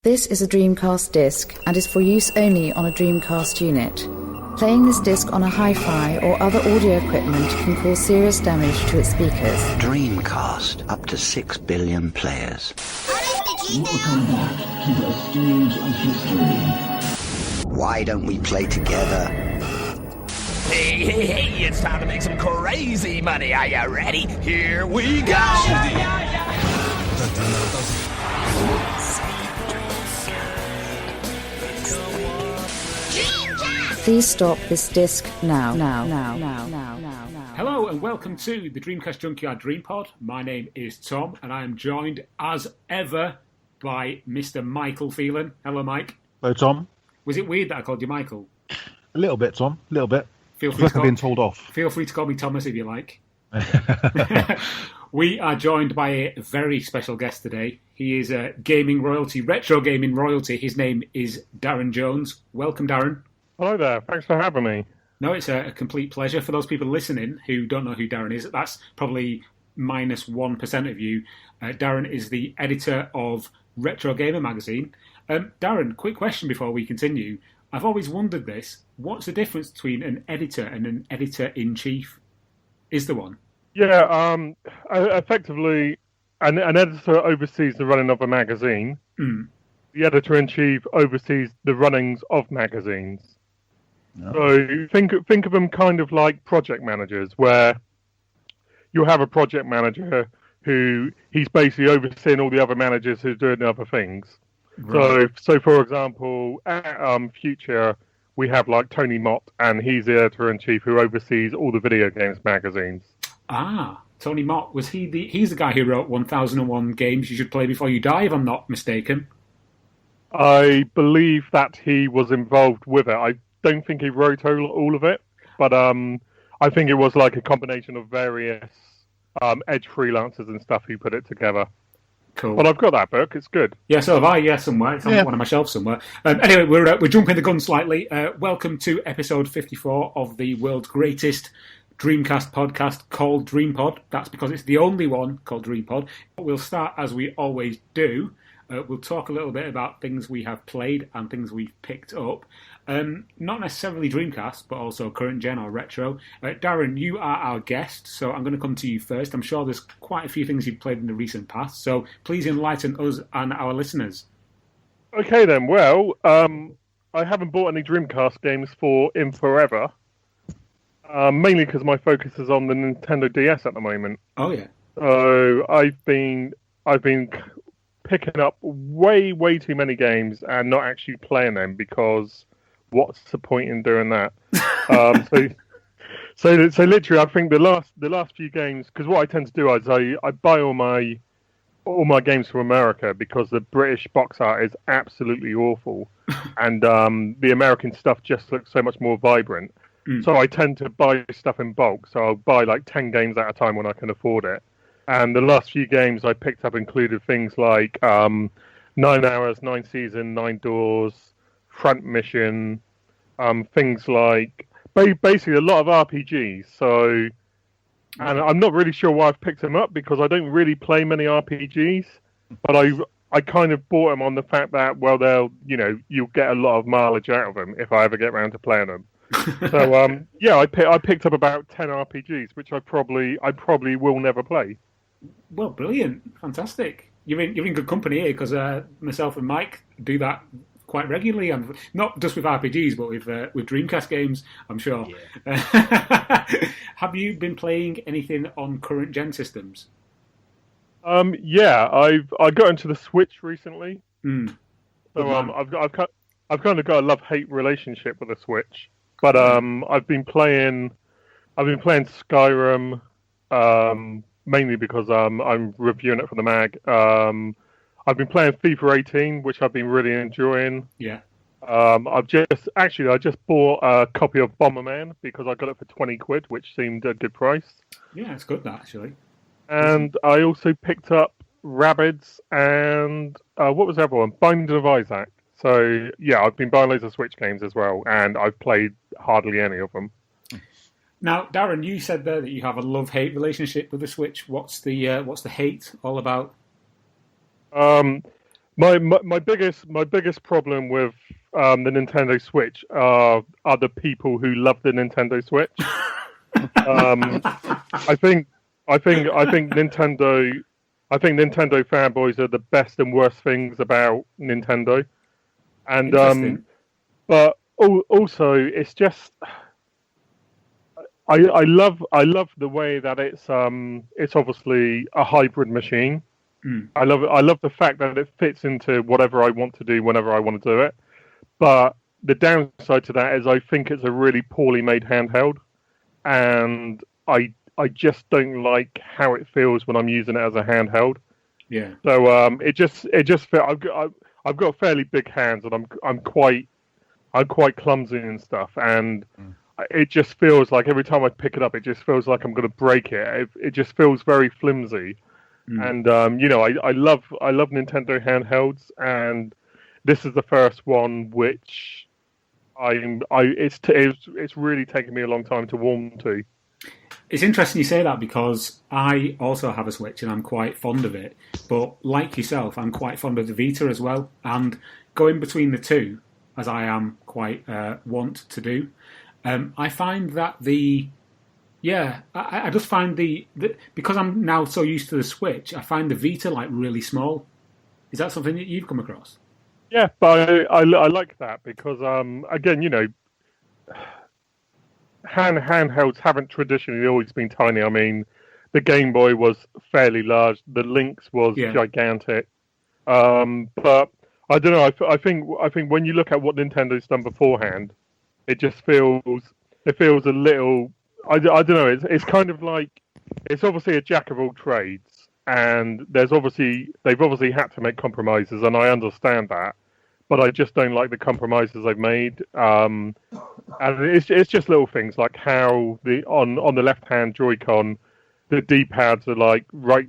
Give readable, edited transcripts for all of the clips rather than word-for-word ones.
This is a Dreamcast disc and is for use only on a Dreamcast unit. Playing this disc on a hi-fi or other audio equipment can cause serious damage to its speakers. Dreamcast, up to 6 billion players. Welcome back to the stage of history. Why don't we play together? Hey, it's time to make some crazy money. Are you ready? Here we go! Please stop this disc now. Hello and welcome to the Dreamcast Junkyard DreamPod. My name is Tom and I am joined as ever by Mr. Michael Phelan. Hello, Mike. Hello, Tom. Was it weird that I called you Michael? A little bit, Tom. A little bit. Feel free I've been told off. Feel free to call me Thomas if you like. We are joined by a very special guest today. He is a gaming royalty, retro gaming royalty. His name is Darran Jones. Welcome, Darran. Hello there. Thanks for having me. No, it's a complete pleasure. For those people listening who don't know who Darran is, that's probably minus 1% of you. Darran is the editor of Retro Gamer magazine. Darran, quick question before we continue. I've always wondered this. What's the difference between an editor and an editor-in-chief? Is there one? Yeah, effectively, an editor oversees the running of a magazine. Mm. The editor-in-chief oversees the runnings of magazines. No. So think of them kind of like project managers, where you'll have a project manager who he's basically overseeing all the other managers who are doing other things. Right. So for example, at Future, we have like Tony Mott, and he's the editor-in-chief who oversees all the video games magazines. Ah, Tony Mott. Was he's the guy who wrote 1001 Games You Should Play Before You Die, if I'm not mistaken? I believe that he was involved with it. I don't think he wrote all of it, but I think it was like a combination of various Edge freelancers and stuff who put it together. Cool. But I've got that book. It's good. Yeah, so have I. Yeah, somewhere. It's on one of my shelves somewhere. Anyway, we're jumping the gun slightly. Welcome to episode 54 of the world's greatest Dreamcast podcast called DreamPod. That's because it's the only one called DreamPod. We'll start as we always do. We'll talk a little bit about things we have played and things we've picked up. Not necessarily Dreamcast, but also current gen or retro. Darran, you are our guest, so I'm going to come to you first. I'm sure there's quite a few things you've played in the recent past, so please enlighten us and our listeners. Okay then, well, I haven't bought any Dreamcast games in forever. Mainly because my focus is on the Nintendo DS at the moment. Oh yeah. So I've been picking up way too many games and not actually playing them, because what's the point in doing that? So literally, I think the last few games, because what I tend to do is I buy all my games from America, because the British box art is absolutely awful, and the American stuff just looks so much more vibrant. Mm. So I tend to buy stuff in bulk. So I'll buy like 10 games at a time when I can afford it. And the last few games I picked up included things like 9 Hours, 9 Season, 9 Doors, Front Mission, things like basically a lot of RPGs. So, and I'm not really sure why I've picked them up, because I don't really play many RPGs, but I kind of bought them on the fact that, well, you'll get a lot of mileage out of them if I ever get around to playing them. So yeah, I picked up about 10 RPGs, which I probably will never play. Well, brilliant, fantastic. You're in good company here, because myself and Mike do that quite regularly, and not just with RPGs, but with Dreamcast games, I'm sure. Yeah. Have you been playing anything on current gen systems? Yeah, I got into the Switch recently. Mm. So I've kind of got a love-hate relationship with the Switch. But I've been playing Skyrim, mainly because I'm reviewing it for the mag. I've been playing FIFA 18, which I've been really enjoying. Yeah. I just bought a copy of Bomberman, because I got it for £20, which seemed a good price. Yeah, it's good, that, actually. And I also picked up Rabbids and what was the other one? Binding of Isaac. So, yeah, I've been buying loads of Switch games as well, and I've played hardly any of them. Now, Darran, you said there that you have a love-hate relationship with the Switch. What's the hate all about? My biggest problem with the Nintendo Switch are the people who love the Nintendo Switch. I think Nintendo fanboys are the best and worst things about Nintendo, and but also it's just I love the way that it's obviously a hybrid machine. I love the fact that it fits into whatever I want to do whenever I want to do it. But the downside to that is I think it's a really poorly made handheld, and I just don't like how it feels when I'm using it as a handheld. Yeah. So it just I've got fairly big hands, and I'm quite clumsy and stuff, and it just feels like every time I pick it up, it just feels like I'm going to break it. It just feels very flimsy. And I love Nintendo handhelds, and this is the first one which it's really taken me a long time to warm to. It's interesting you say that, because I also have a Switch and I'm quite fond of it. But like yourself, I'm quite fond of the Vita as well. And going between the two, as I am quite want to do, I find that I just find the because I'm now so used to the Switch, I find the Vita like really small. Is that something that you've come across? Yeah, but I like that because again, handhelds haven't traditionally always been tiny. I mean, the Game Boy was fairly large, the Lynx was gigantic, but I don't know. I think when you look at what Nintendo's done beforehand, it just feels a little. I don't know. It's kind of like it's obviously a jack of all trades, and they've obviously had to make compromises, and I understand that. But I just don't like the compromises they've made, and it's just little things like how on the left hand Joy-Con, the D-pads are like right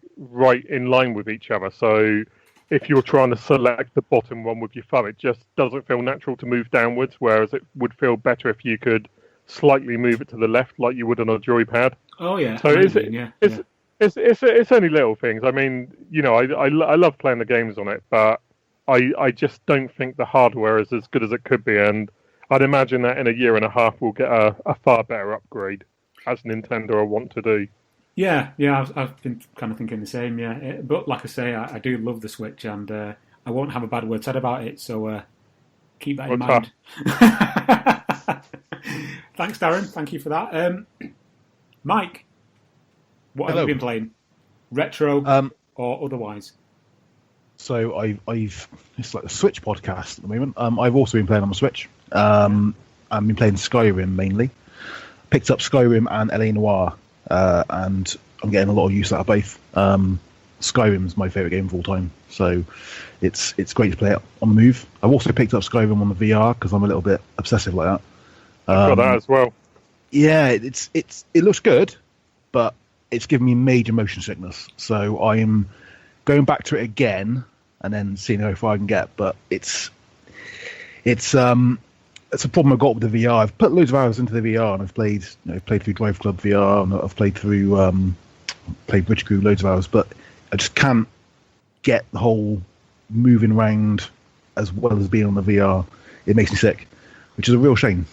in line with each other. So if you're trying to select the bottom one with your thumb, it just doesn't feel natural to move downwards. Whereas it would feel better if you could slightly move it to the left, like you would on a joypad. Oh yeah. So it's only little things. I mean, I love playing the games on it, but I just don't think the hardware is as good as it could be, and I'd imagine that in a year and a half we'll get a far better upgrade, as Nintendo want to do. Yeah, I've been kind of thinking the same. Yeah, but like I say, I do love the Switch, and I won't have a bad word said about it. So keep that in mind. Thanks, Darren. Thank you for that. Mike, what have you been playing? Retro or otherwise? So it's like a Switch podcast at the moment. I've also been playing on the Switch. I've been playing Skyrim mainly. Picked up Skyrim and LA Noire, and I'm getting a lot of use out of both. Skyrim's my favourite game of all time, so it's great to play it on the move. I've also picked up Skyrim on the VR because I'm a little bit obsessive like that. I've got that as well. Yeah, it looks good, but it's given me major motion sickness. So I am going back to it again and then seeing how far I can get. But it's a problem I've got with the VR. I've put loads of hours into the VR, and I've played through Drive Club VR, and I've played through Bridge Crew loads of hours, but I just can't get the whole moving around as well as being on the VR. It makes me sick, which is a real shame.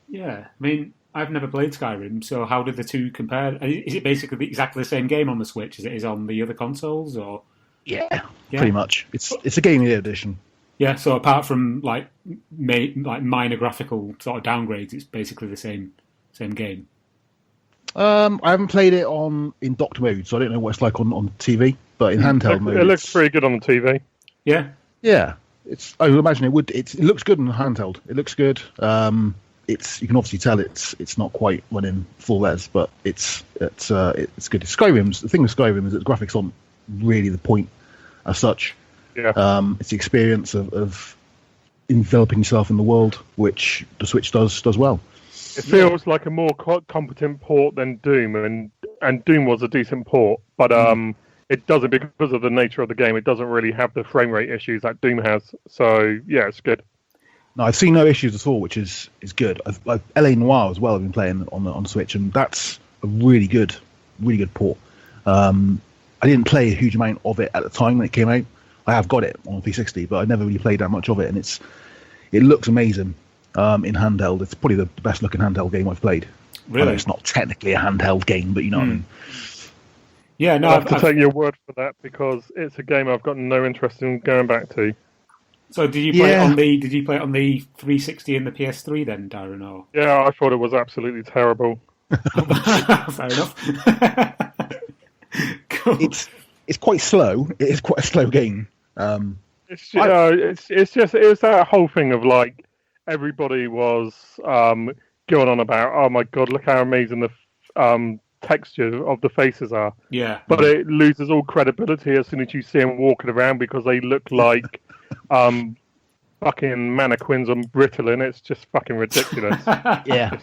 Yeah, I mean, I've never played Skyrim, so how do the two compare? Is it basically exactly the same game on the Switch as it is on the other consoles, or? Yeah, pretty much. It's a Game Year edition. Yeah, so apart from like minor graphical sort of downgrades, it's basically the same game. I haven't played it in docked mode, so I don't know what it's like on TV. But in handheld mode, it looks pretty good on the TV. Yeah. I would imagine it would. It looks good on handheld. It looks good. You can obviously tell it's not quite running full res, but it's good. The thing with Skyrim is that the graphics aren't really the point as such. Yeah. It's the experience of enveloping yourself in the world, which the Switch does well. It feels like a more competent port than Doom, and Doom was a decent port, but it doesn't, because of the nature of the game, it doesn't really have the frame rate issues that Doom has. So yeah, it's good. No, I've seen no issues at all, which is good. I've LA Noire as well. I've been playing on the Switch, and that's a really good port. I didn't play a huge amount of it at the time when it came out. I have got it on 360, but I never really played that much of it, and it looks amazing in handheld. It's probably the best looking handheld game I've played. Really? I know it's not technically a handheld game, but you know what I mean. Yeah, no, I have to take your word for that because it's a game I've got no interest in going back to. So did you play it on the 360 and the PS3 then, Darren? Or? Yeah, I thought it was absolutely terrible. Fair enough. Cool. It's quite slow. It is quite a slow game. It's that whole thing of like everybody was going on about, oh my god, look how amazing the texture of the faces are. Yeah. But it loses all credibility as soon as you see them walking around because they look like fucking mannequins on Ritalin. It's just fucking ridiculous. Yeah.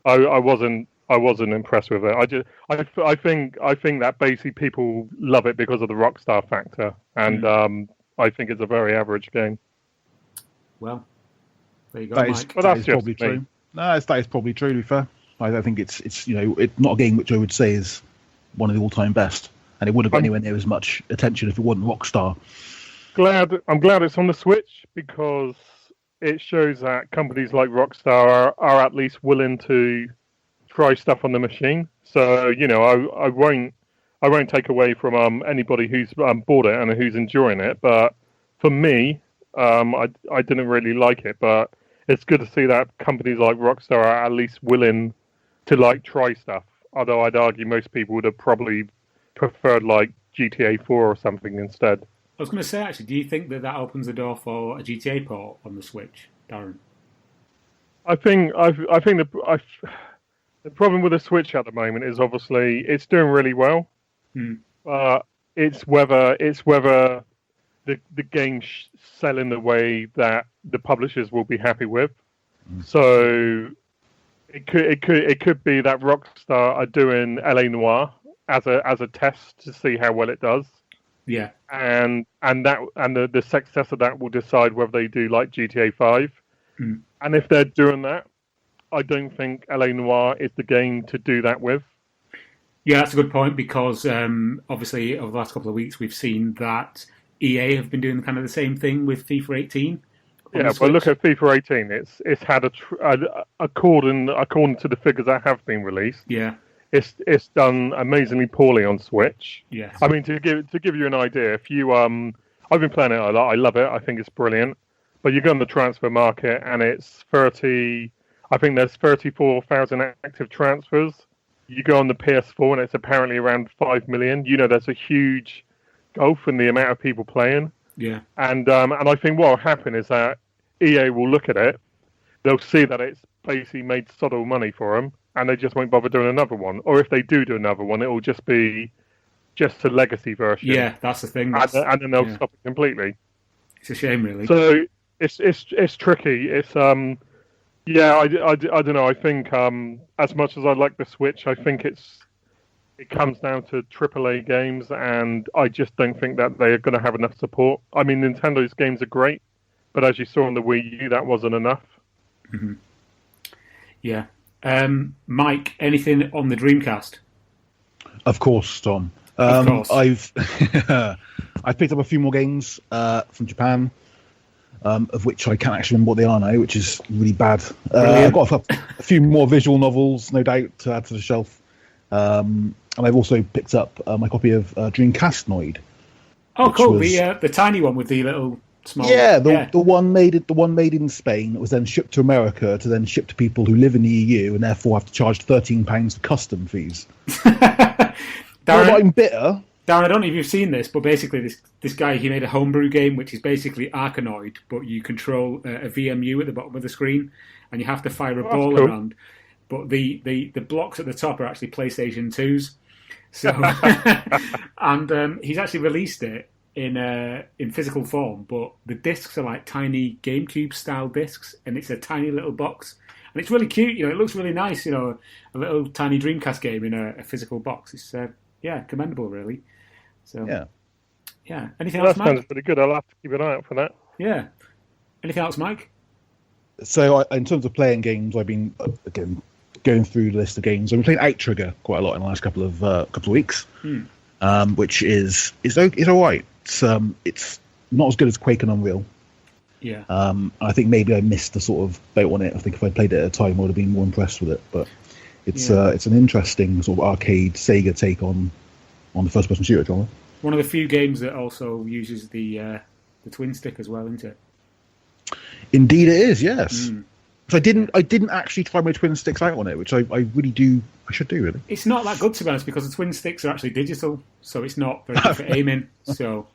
I wasn't impressed with it. I think that basically people love it because of the Rockstar factor, and I think it's a very average game. Well, there you go, That Mike. Well, that's is just probably me. true. No, that is probably true. To be fair, I think it's not a game which I would say is one of the all-time best, and it wouldn't have got anywhere near as much attention if it wasn't Rockstar. I'm glad it's on the Switch because it shows that companies like Rockstar are at least willing to try stuff on the machine. So I won't take away from anybody who's bought it and who's enjoying it. But for me, I didn't really like it. But it's good to see that companies like Rockstar are at least willing to like try stuff. Although I'd argue most people would have probably preferred like GTA 4 or something instead. I was going to say, actually, do you think that opens the door for a GTA port on the Switch, Darren? I think the problem with the Switch at the moment is obviously it's doing really well. It's whether the game's sell in the way that the publishers will be happy with. So it could be that Rockstar are doing LA Noire as a test to see how well it does. Yeah, and the success of that will decide whether they do like GTA 5. And if they're doing that, I don't think LA Noire is the game to do that with. Yeah, that's a good point because obviously over the last couple of weeks we've seen that EA have been doing kind of the same thing with FIFA 18. Yeah, but look at FIFA 18. It's had according to the figures that have been released. Yeah. It's done amazingly poorly on Switch. Yes. I mean, to give you an idea, if you I've been playing it a lot. I love it. I think it's brilliant. But you go on the transfer market and it's 30. I think there's 34,000 active transfers. You go on the PS4 and it's apparently around 5 million. There's a huge gulf in the amount of people playing. Yeah. And I think what will happen is that EA will look at it. They'll see that it's basically made subtle money for them. And they just won't bother doing another one. Or if they do another one, it will just be just a legacy version. Yeah, that's the thing. And then they'll stop it completely. It's a shame, really. So it's tricky. It's I don't know. I think as much as I like the Switch, I think it comes down to AAA games, and I just don't think that they are going to have enough support. I mean, Nintendo's games are great, but as you saw on the Wii U, that wasn't enough. Mm-hmm. Yeah. Mike, anything on the Dreamcast? Of course, Tom. Of course. I've picked up a few more games from Japan, of which I can't actually remember what they are now, which is really bad. I've got a few more visual novels, no doubt, to add to the shelf. And I've also picked up my copy of Dreamcast Noid. Oh, cool! The tiny one with the little small. Yeah, the one made in Spain that was then shipped to America to then ship to people who live in the EU and therefore have to charge £13 for custom fees. Darren, I'm bitter. Darren, I don't know if you've seen this, but basically this guy, he made a homebrew game which is basically Arkanoid, but you control a VMU at the bottom of the screen and you have to fire a ball around. But the blocks at the top are actually PlayStation 2s. So, and he's actually released it in physical form, but the discs are like tiny GameCube style discs, and it's a tiny little box, and it's really cute. It looks really nice. A little tiny Dreamcast game in a physical box. It's commendable, really. So yeah. Anything else, Mike? That sounds pretty good. I'll have to keep an eye out for that. Yeah. Anything else, Mike? So in terms of playing games, I've been again going through the list of games. I've been playing Outrigger quite a lot in the last couple of weeks. which is all right. It's not as good as Quake and Unreal. Yeah. I think maybe I missed the sort of boat on it. I think if I played it at a time, I would have been more impressed with it. But it's an interesting sort of arcade Sega take on the first-person shooter genre. One of the few games that also uses the twin stick as well, isn't it? Indeed, it is. Yes. So I didn't actually try my twin sticks out on it, which I really do. I should do really. It's not that good, to be honest, because the twin sticks are actually digital, so it's not very good for aiming. So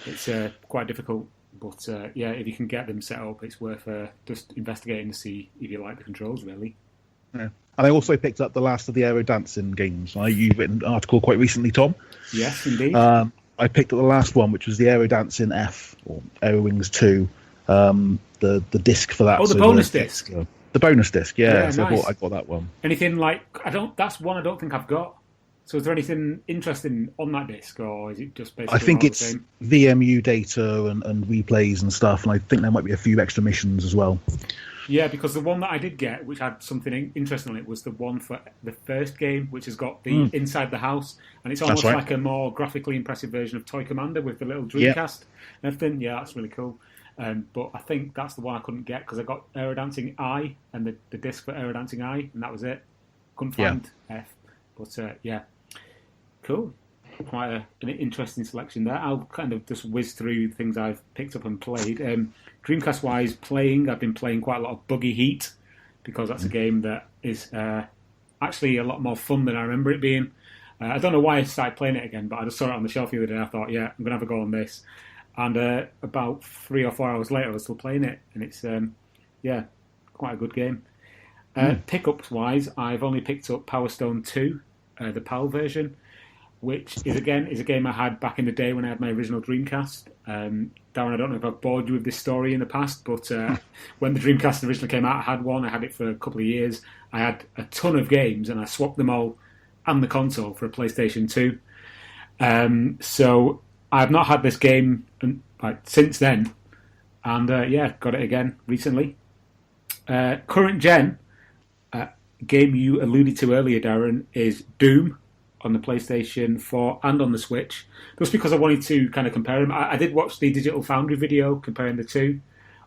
it's quite difficult. But if you can get them set up, it's worth just investigating to see if you like the controls, really. Yeah. And I also picked up the last of the Aero Dancing games. You've written an article quite recently, Tom. Yes, indeed. I picked up the last one, which was the Aero Dancing F, or Aero Wings 2. The disc for that. Oh, the bonus disc. The bonus disc, yeah. So nice. I got that one. Anything like that's one I don't think I've got. So is there anything interesting on that disc, or is it just basically? I think it's the same? VMU data and replays and stuff, and I think there might be a few extra missions as well. Yeah, because the one that I did get, which had something interesting on it, was the one for the first game, which has got the inside the house, and it's almost like a more graphically impressive version of Toy Commander with the little Dreamcast and everything. Yeah, that's really cool. But I think that's the one I couldn't get because I got Aerodancing I and the disc for Aerodancing I, and that was it. Couldn't find F. But cool. Quite an interesting selection there. I'll kind of just whiz through things I've picked up and played. Dreamcast-wise, I've been playing quite a lot of Buggy Heat because that's a game that is actually a lot more fun than I remember it being. I don't know why I started playing it again, but I just saw it on the shelf the other day. I thought, I'm going to have a go on this. And about 3 or 4 hours later, I was still playing it, and it's quite a good game. Pickups-wise, I've only picked up Power Stone 2, the PAL version, which is a game I had back in the day when I had my original Dreamcast. Darren, I don't know if I've bored you with this story in the past, but when the Dreamcast originally came out, I had one. I had it for a couple of years. I had a ton of games, and I swapped them all and the console for a PlayStation 2. So I've not had this game since then, and got it again recently. Current gen game you alluded to earlier, Darren, is Doom on the PlayStation 4 and on the Switch. Just because I wanted to kind of compare them. I did watch the Digital Foundry video comparing the two,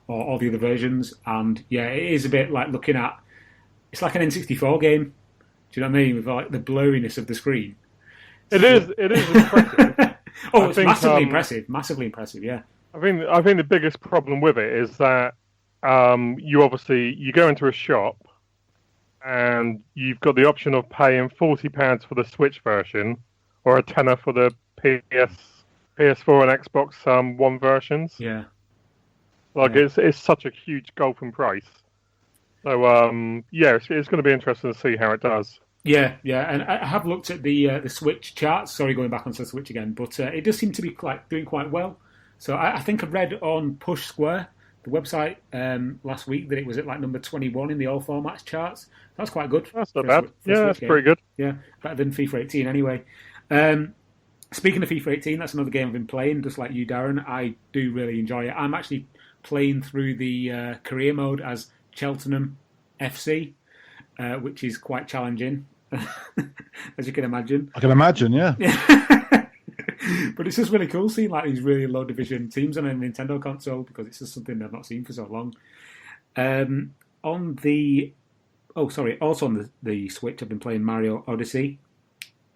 or all the other versions, and it is a bit like looking at. It's like an N64 game. Do you know what I mean? With like the blurriness of the screen. It is impressive. It's massively impressive. Yeah. I think the biggest problem with it is that you go into a shop and you've got the option of paying £40 for the Switch version or a tenner for the PS4 and Xbox One versions. Yeah. It's such a huge gulf in price. So it's going to be interesting to see how it does. Yeah, and I have looked at the Switch charts. Sorry, going back onto the Switch again, but it does seem to be doing quite well. So I think I read on Push Square, the website, last week that it was at number 21 in the all formats charts. That's quite good. That's not bad. That's pretty good. Yeah, better than FIFA 18 anyway. Speaking of FIFA 18, that's another game I've been playing, just like you, Darren. I do really enjoy it. I'm actually playing through the career mode as Cheltenham FC, which is quite challenging, as you can imagine. I can imagine, yeah. But it's just really cool seeing these really low division teams on a Nintendo console because it's just something I've not seen for so long. Also on the Switch, I've been playing Mario Odyssey.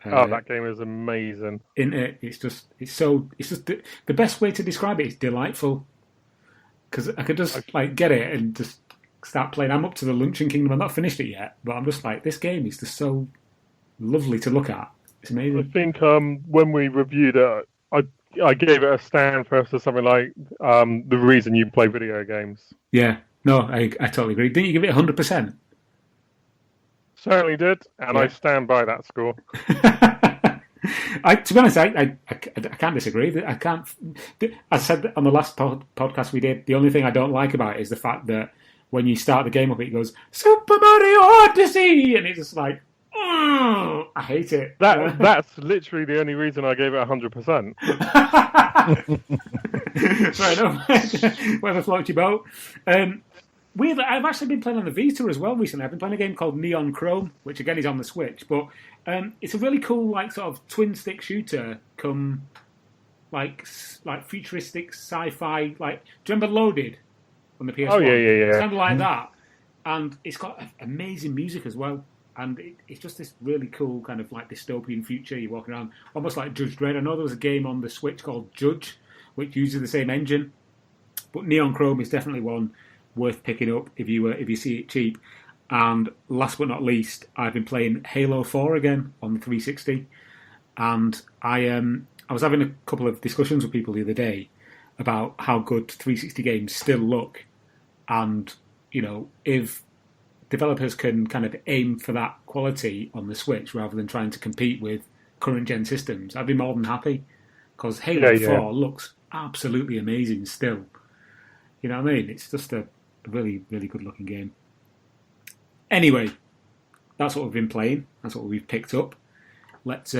That game is amazing. It's just the best way to describe it is delightful because I could just get it and just start playing. I'm up to the Luncheon Kingdom. I've not finished it yet, but I'm just this game is just so lovely to look at. It's amazing. I think when we reviewed it, I gave it a stand first as something like the reason you play video games. Yeah, no, I totally agree. Didn't you give it 100%? Certainly did, and I stand by that score. To be honest, I can't disagree. I can't. I said on the last podcast we did, the only thing I don't like about it is the fact that when you start the game up, it goes Super Mario Odyssey, and it's just I hate it. That's literally the only reason I gave it 100%. Right, no, whatever floats your boat. Weirdly, I've actually been playing on the Vita as well recently. I've been playing a game called Neon Chrome, which again is on the Switch, but it's a really cool, like, sort of twin stick shooter. Like futuristic sci-fi. Like, do you remember Loaded on the PS1? Oh yeah. It's kind of like that, and it's got amazing music as well. And it's just this really cool kind of like dystopian future. You're walking around almost like Judge Dredd. I know there was a game on the Switch called Judge, which uses the same engine, but Neon Chrome is definitely one worth picking up if you see it cheap. And last but not least, I've been playing Halo 4 again on the 360, and I was having a couple of discussions with people the other day about how good 360 games still look, and if developers can kind of aim for that quality on the Switch rather than trying to compete with current gen systems, I'd be more than happy, because Halo 4 looks absolutely amazing still. You know what I mean? It's just a really, really good looking game. Anyway, that's what we've been playing. That's what we've picked up. Let's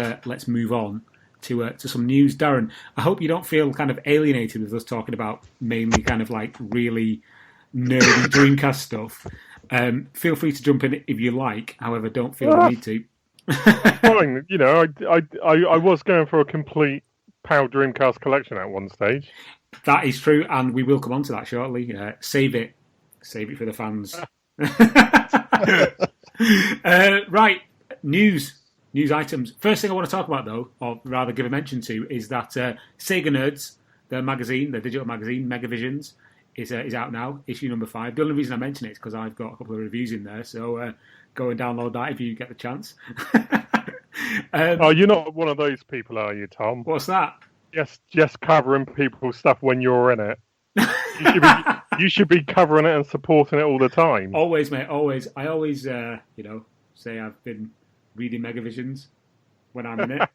move on to some news. Darren, I hope you don't feel kind of alienated with us talking about mainly kind of like really nerdy Dreamcast stuff. Feel free to jump in if you like. However, don't feel the need to. Fine. I was going for a complete PAL Dreamcast collection at one stage. That is true, and we will come on to that shortly. Save it for the fans. Right, news items. First thing I want to talk about, though, or rather give a mention to, is that Sega Nerds, the magazine, the digital magazine, Megavisions, is out now, issue number 5. The only reason I mention it is because I've got a couple of reviews in there, so go and download that if you get the chance. You're not one of those people, are you, Tom? What's that? Just covering people's stuff when you're in it. You should be covering it and supporting it all the time. Always, mate. Always. I always, say I've been reading Megavisions when I'm in it.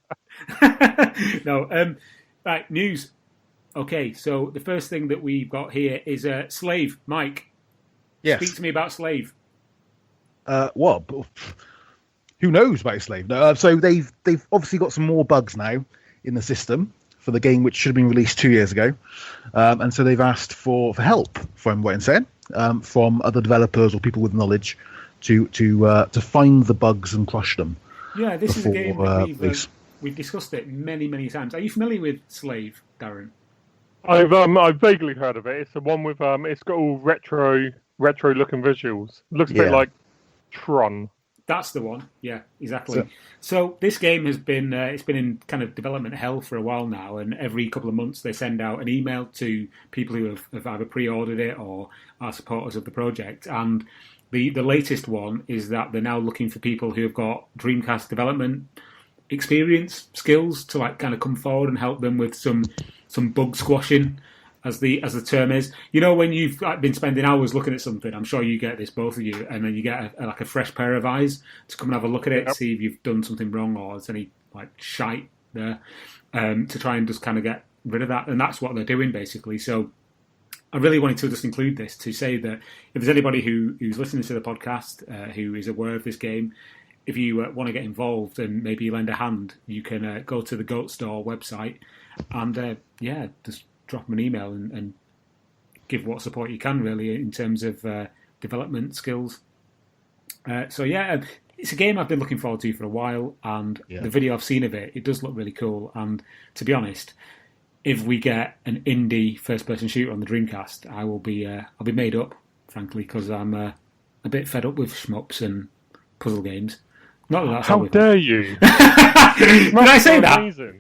No. Right. News. Okay. So the first thing that we've got here is Slave. Mike. Yes. Speak to me about Slave. What? Who knows about Slave? So they've obviously got some more bugs now in the system for the game, which should have been released 2 years ago, and so they've asked for help, from what I'm saying, from other developers or people with knowledge to find the bugs and crush them. Yeah, this is a game that we've discussed it many times. Are you familiar with Slave, Darren? I've vaguely heard of it. It's the one with it's got all retro looking visuals. Looks a bit like Tron. That's the one. Yeah, exactly. So this game has been it's been in kind of development hell for a while now, and every couple of months they send out an email to people who have either pre-ordered it or are supporters of the project. And the latest one is that they're now looking for people who have got Dreamcast development experience, skills to like kind of come forward and help them with some bug squashing, as the term is. You know, when you've been spending hours looking at something, I'm sure you get this, both of you, and then you get a fresh pair of eyes to come and have a look at it, see if you've done something wrong or there's any like shite there, to try and just kind of get rid of that. And that's what they're doing basically. So I really wanted to just include this to say that if there's anybody who's listening to the podcast who is aware of this game, if you want to get involved and maybe lend a hand, you can go to the Goat Store website and just drop them an email and give what support you can, really, in terms of development skills. It's a game I've been looking forward to for a while, and the video I've seen of it does look really cool. And to be honest, if we get an indie first-person shooter on the Dreamcast, I'll be made up, frankly, because I'm a bit fed up with shmups and puzzle games. Not that that's how dare you? Did I say that? Amazing.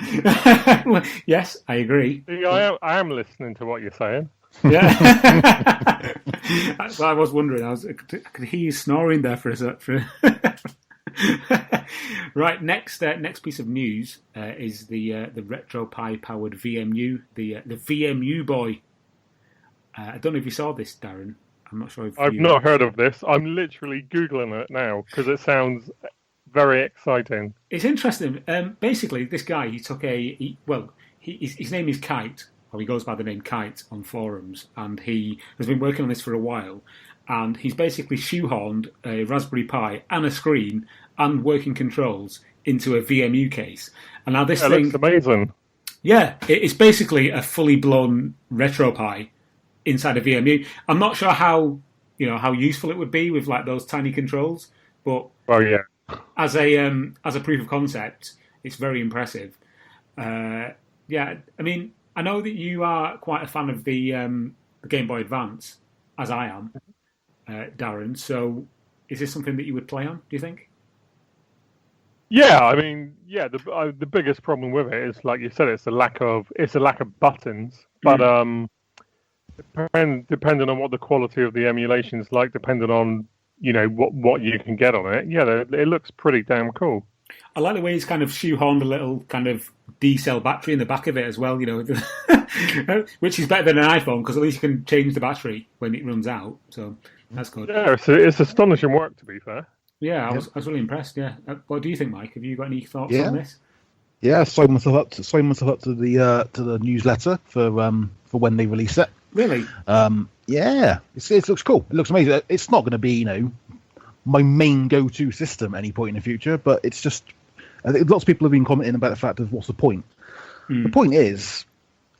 Yes, I agree. See, I am listening to what you're saying. Yeah. That's what I was wondering. I could hear you snoring there for a sec. Right, next piece of news is the RetroPie powered VMU, the VMU-boy. I don't know if you saw this, Darren. I'm not sure if I've not heard of this. I'm literally Googling it now because it sounds very exciting. It's interesting. Basically, this guy, he took his name is Kite, or he goes by the name Kite on forums, and he has been working on this for a while, and he's basically shoehorned a Raspberry Pi and a screen and working controls into a VMU case. And now this thing looks amazing. Yeah, it's basically a fully blown RetroPie inside a VMU. I'm not sure how how useful it would be with like those tiny controls. But as a proof of concept, it's very impressive. I mean, I know that you are quite a fan of the Game Boy Advance, as I am, Darren. So, is this something that you would play on? Do you think? Yeah, I mean, the biggest problem with it is, like you said, it's a lack of buttons. But depending on what the quality of the emulation is like, depending on what you can get on it, it looks pretty damn cool. I like the way he's kind of shoehorned a little kind of D-cell battery in the back of it as well, which is better than an iPhone because at least you can change the battery when it runs out. So that's good. Yeah, it's astonishing work, to be fair. Yeah, I was really impressed. Yeah, what do you think, Mike? Have you got any thoughts on this? Yeah, signed myself up to the newsletter for when they release it. Really? It looks cool. It looks amazing. It's not going to be my main go-to system at any point in the future, but it's just I think lots of people have been commenting about the fact of what's the point. The point is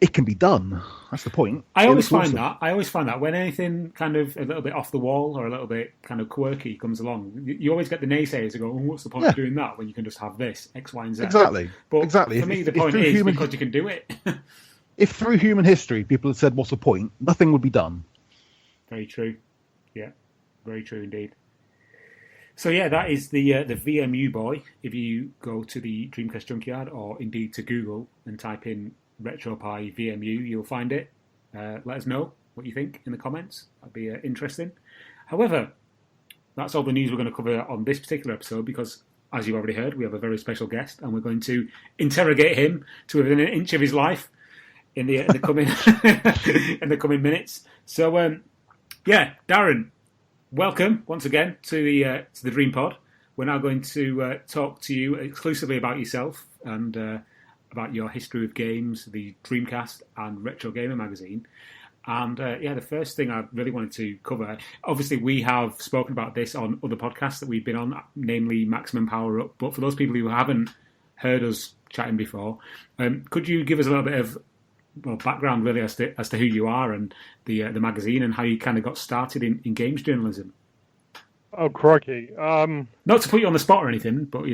it can be done. That's the point. I always find that when anything kind of a little bit off the wall or a little bit kind of quirky comes along, you always get the naysayers who go, what's the point of doing that when you can just have this, X, Y, and Z? Exactly. But for me, the point is because you can do it. If through human history people had said, what's the point, nothing would be done. Very true. Yeah, very true indeed. So yeah, that is the VMU-boy. If you go to the Dreamcast Junkyard or indeed to Google and type in RetroPie VMU, you'll find it. Let us know what you think in the comments. That'd be interesting. However, that's all the news we're going to cover on this particular episode because, as you've already heard, we have a very special guest and we're going to interrogate him to within an inch of his life in the coming in the coming minutes. So, Darren, welcome once again to the DreamPod. We're now going to talk to you exclusively about yourself and about your history with games, the Dreamcast and Retro Gamer magazine. And the first thing I really wanted to cover, obviously we have spoken about this on other podcasts that we've been on, namely Maximum Power Up. But for those people who haven't heard us chatting before, could you give us a little bit of background really as to who you are and the magazine and how you kind of got started in games journalism? Oh, crikey. Not to put you on the spot or anything, but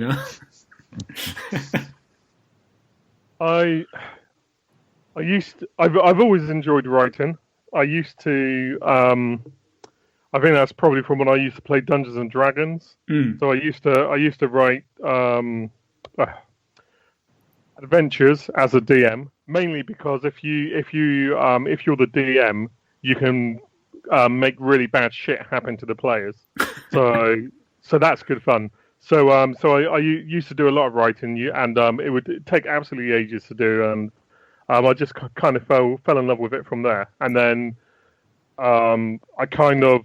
I've always enjoyed writing. I used to, I think that's probably from when I used to play Dungeons and Dragons. So I used to write adventures as a DM, mainly because if you're the DM, you can make really bad shit happen to the players. So that's good fun. So I used to do a lot of writing, and it would take absolutely ages to do, and I just kind of fell in love with it from there. And then I kind of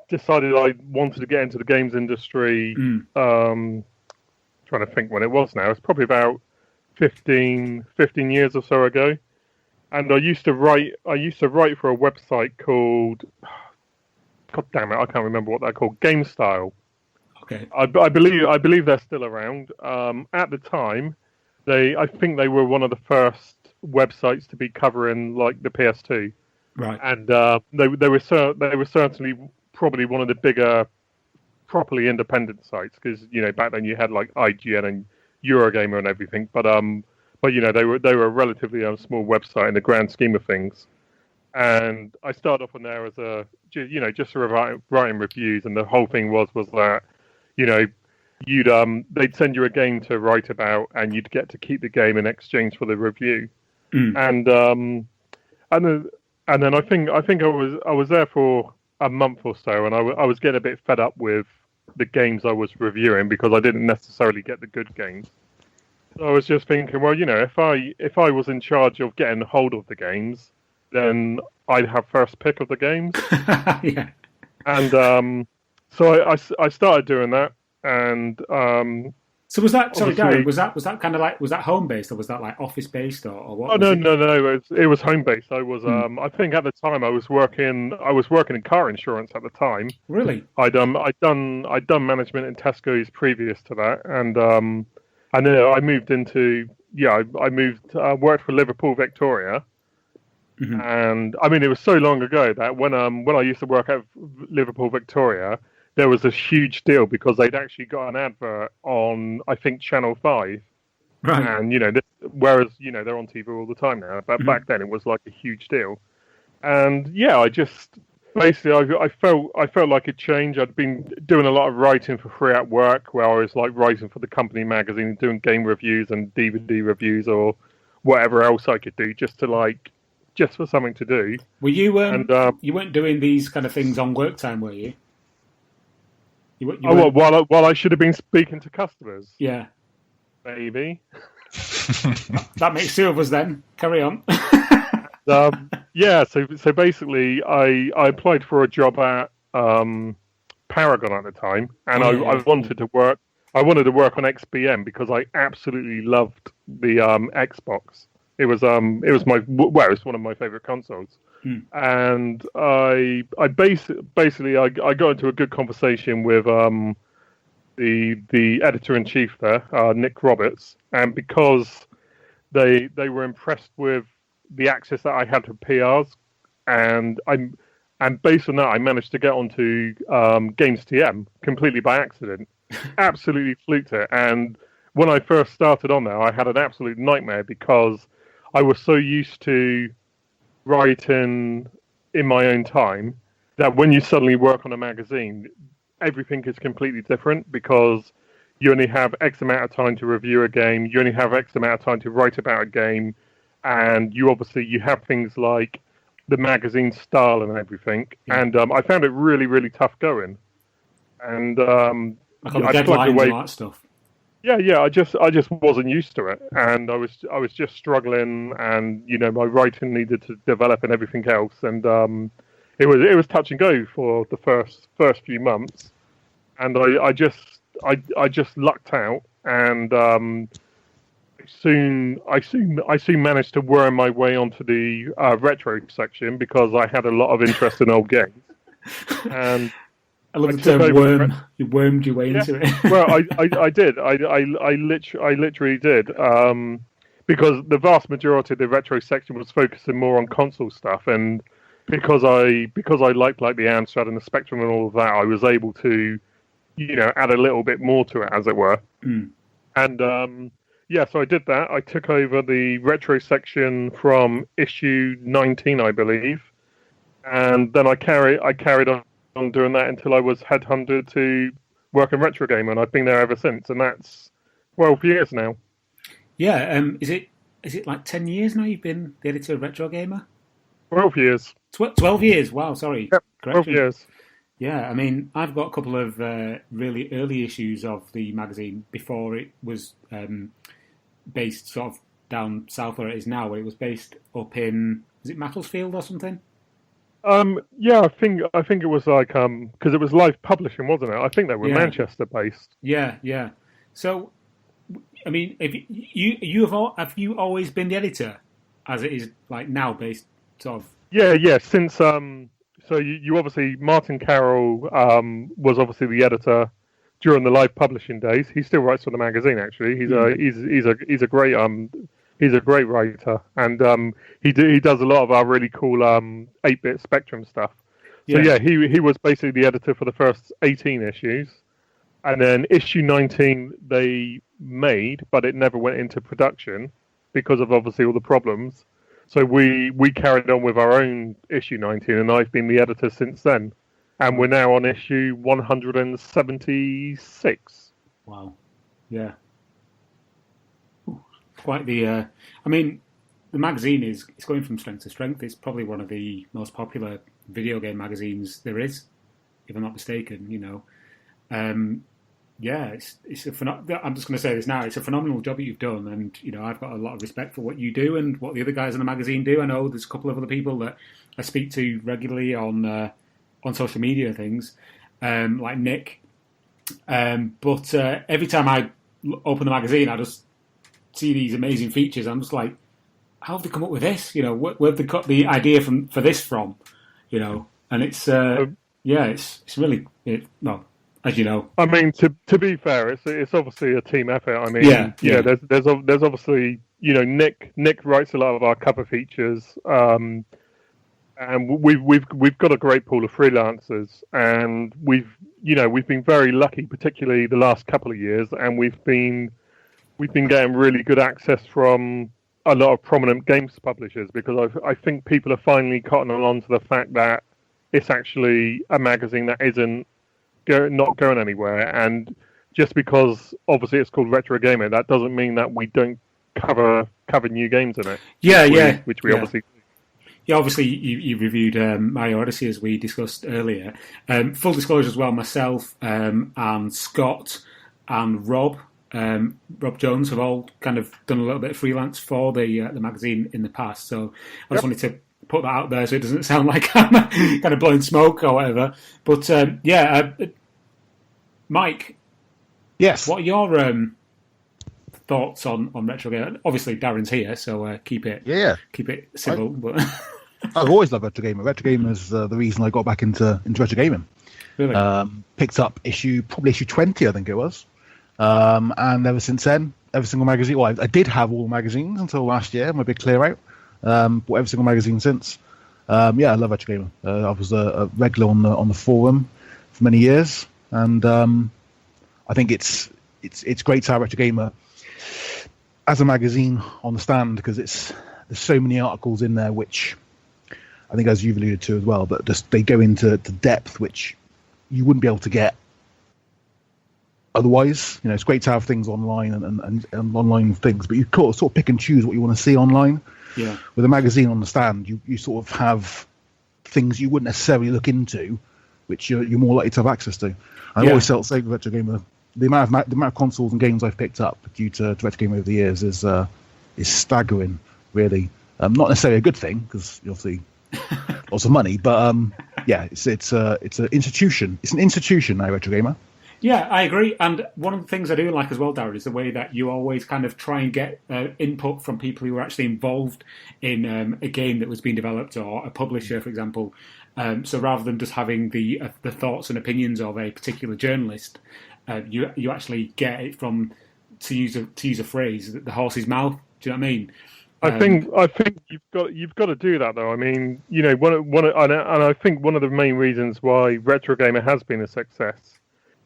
decided I wanted to get into the games industry. Trying to think when it was now. It's probably about 15 years or so ago. And I used to write for a website called, God damn it, I can't remember what they're called. GameStyle. Okay. I believe they're still around. At the time, I think they were one of the first websites to be covering like the PS2. Right. And they were certainly probably one of the bigger, properly independent sites because back then you had like IGN and Eurogamer and everything, but they were a relatively small website in the grand scheme of things. And I started off on there as just writing reviews, and the whole thing was that they'd send you a game to write about, and you'd get to keep the game in exchange for the review. And then I think I was there for a month or so, and I was getting a bit fed up with the games I was reviewing because I didn't necessarily get the good games. So I was just thinking, well, if I was in charge of getting hold of the games, then I'd have first pick of the games. Yeah. And so I started doing that, and so was that, sorry, Darren, was that kind of like, was that home based or was that like office based or what? Oh no, it was home based. I was I think at the time I was working in car insurance at the time. Really? I'd done management in Tesco's previous to that, and I moved into worked for Liverpool Victoria, Mm-hmm. And I mean, it was so long ago that when I used to work at Liverpool Victoria, there was this huge deal because they'd actually got an advert on, I think, Channel 5. Right. And, whereas, they're on TV all the time now. But back then it was like a huge deal. And, yeah, I just... Basically, I felt like it changed. I'd been doing a lot of writing for free at work, where I was like writing for the company magazine, doing game reviews and DVD reviews or whatever else I could do, just for something to do. Were you? You weren't doing these kind of things on work time, were you? While I should have been speaking to customers. Yeah. Maybe. That makes two of us then. Carry on. So basically, I applied for a job at Paragon at the time, and I wanted to work. I wanted to work on XBM because I absolutely loved the Xbox. It was it's one of my favorite consoles, and I got into a good conversation with the editor in chief there, Nick Roberts, and because they were impressed with the access that I had to PRs, and based on that, I managed to get onto Games TM completely by accident. Absolutely fluked it. And when I first started on there, I had an absolute nightmare because I was so used to writing in my own time that when you suddenly work on a magazine, everything is completely different because you only have X amount of time to review a game, you only have X amount of time to write about a game, and you have things like the magazine style and everything. And I found it really, really tough going. And I plugged away that stuff. Yeah. I just wasn't used to it, and I was just struggling, and my writing needed to develop and everything else, and it was touch and go for the first few months, and I just lucked out, and I soon managed to worm my way onto the retro section because I had a lot of interest in old games. And I love the term worm. You wormed your way into it. Well, I did. I literally did. Because the vast majority of the retro section was focusing more on console stuff, and because I liked like the Amstrad and the Spectrum and all of that, I was able to, add a little bit more to it, as it were. And so I did that. I took over the retro section from issue 19, I believe, and then I carried on doing that until I was headhunted to work in Retro Gamer, and I've been there ever since, and that's 12 years now. Yeah, is it like 10 years now you've been the editor of Retro Gamer? 12 years. 12 years, wow, sorry. Yep, 12 years. Yeah, I mean, I've got a couple of really early issues of the magazine before it was based sort of down south where it is now, where it was based up in, is it Macclesfield or something? Yeah, I think it was like because it was Live Publishing, wasn't it? I think they were Manchester based. Yeah. So, I mean, have you always been the editor, as it is like now based sort of? Yeah. Since so you obviously Martin Carroll was obviously the editor during the Live Publishing days. He still writes for the magazine. Actually, he's a great He's a great writer, and he does a lot of our really cool 8-bit Spectrum stuff. So he was basically the editor for the first 18 issues, and then issue 19 they made, but it never went into production because of obviously all the problems. So we carried on with our own issue 19, and I've been the editor since then, and we're now on issue 176. Wow, yeah. Quite the, I mean, the magazine it's going from strength to strength. It's probably one of the most popular video game magazines there is, if I'm not mistaken. I'm just going to say this now. It's a phenomenal job that you've done, and I've got a lot of respect for what you do and what the other guys in the magazine do. I know there's a couple of other people that I speak to regularly on social media and things, like Nick. But every time I open the magazine, I just see these amazing features. I'm just like, how have they come up with this? Where have they got the idea for this from? And it's it's really as you know. I mean, to be fair, it's obviously a team effort. I mean, there's obviously Nick writes a lot of our cover features, and we've got a great pool of freelancers, and we've been very lucky, particularly the last couple of years, and we've been getting really good access from a lot of prominent games publishers, because I think people are finally cottoning on to the fact that it's actually a magazine that isn't not going anywhere. And just because obviously it's called Retro Gamer, that doesn't mean that we don't cover new games in it. Which we obviously. Yeah, obviously you reviewed Mario Odyssey, as we discussed earlier. Full disclosure as well, myself and Scott and Rob Jones have all kind of done a little bit of freelance for the magazine in the past. So I just wanted to put that out there so it doesn't sound like I'm kind of blowing smoke or whatever. But Mike, yes, what are your thoughts on Retro Gamer? Obviously, Darren's here, so keep it civil. But I've always loved Retro Gamer. Retro Gamer is the reason I got back into Retro Gaming. Really? Picked up issue 20, I think it was. And ever since then, every single magazine. Well, I did have all magazines until last year, my big clear out. But every single magazine since. I love Retro Gamer. I was a regular on the forum for many years, and I think it's great to have Retro Gamer as a magazine on the stand, because there's so many articles in there which I think, as you've alluded to as well, but just they go into depth which you wouldn't be able to get otherwise. It's great to have things online and online things, but you sort of pick and choose what you want to see online. Yeah. With a magazine on the stand, you sort of have things you wouldn't necessarily look into, which you're more likely to have access to. I always felt safe with Retro Gamer. The amount of consoles and games I've picked up due to Retro Gamer over the years is staggering, really. Not necessarily a good thing, because obviously lots of money, but it's an institution. It's an institution now, Retro Gamer. Yeah, I agree. And one of the things I do like as well, Darren, is the way that you always kind of try and get input from people who are actually involved in a game that was being developed, or a publisher, for example. So rather than just having the thoughts and opinions of a particular journalist, you actually get it from, to use a phrase, the horse's mouth. Do you know what I mean? I think you've got to do that, though. I mean, and I think one of the main reasons why Retro Gamer has been a success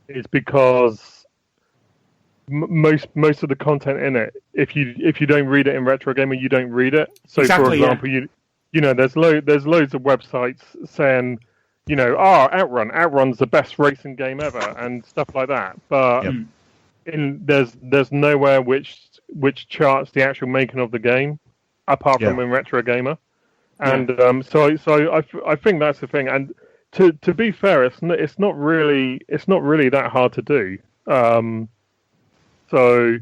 is because most of the content in it, if you don't read it in Retro Gamer, you don't read it. So, exactly, for example, there's loads of websites saying, Outrun's the best racing game ever and stuff like that. But there's nowhere which charts the actual making of the game, apart from in Retro Gamer. And so I think that's the thing. And to be fair, it's not really that hard to do. There's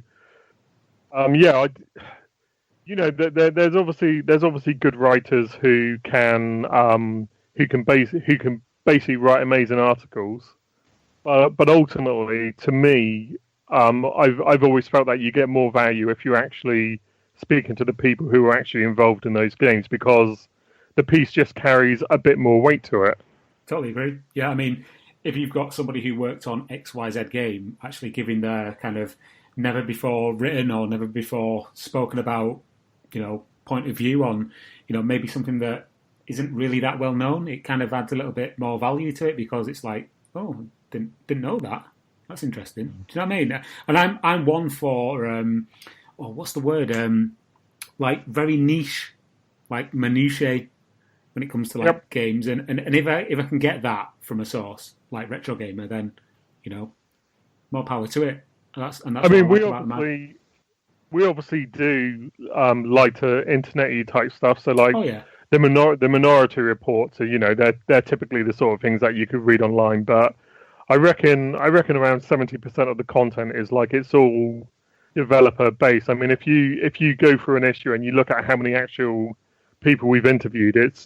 obviously good writers who can basically write amazing articles, but ultimately, to me, I've always felt that you get more value if you're actually speaking to the people who are actually involved in those games, because the piece just carries a bit more weight to it. Totally agree. Yeah, I mean, if you've got somebody who worked on XYZ game actually giving their kind of never before written or never before spoken about, point of view on, maybe something that isn't really that well known, it kind of adds a little bit more value to it, because it's like, oh, didn't know that. That's interesting. Do you know what I mean? And I'm one for what's the word? Like very niche, like minutiae when it comes to games, and if I can get that from a source like Retro Gamer, then more power to it. And that's we obviously do like to internet-y type stuff. So the Minority Reports are they're typically the sort of things that you could read online, but I reckon around 70% of the content is it's all developer based. I mean, if you go through an issue and you look at how many actual people we've interviewed, it's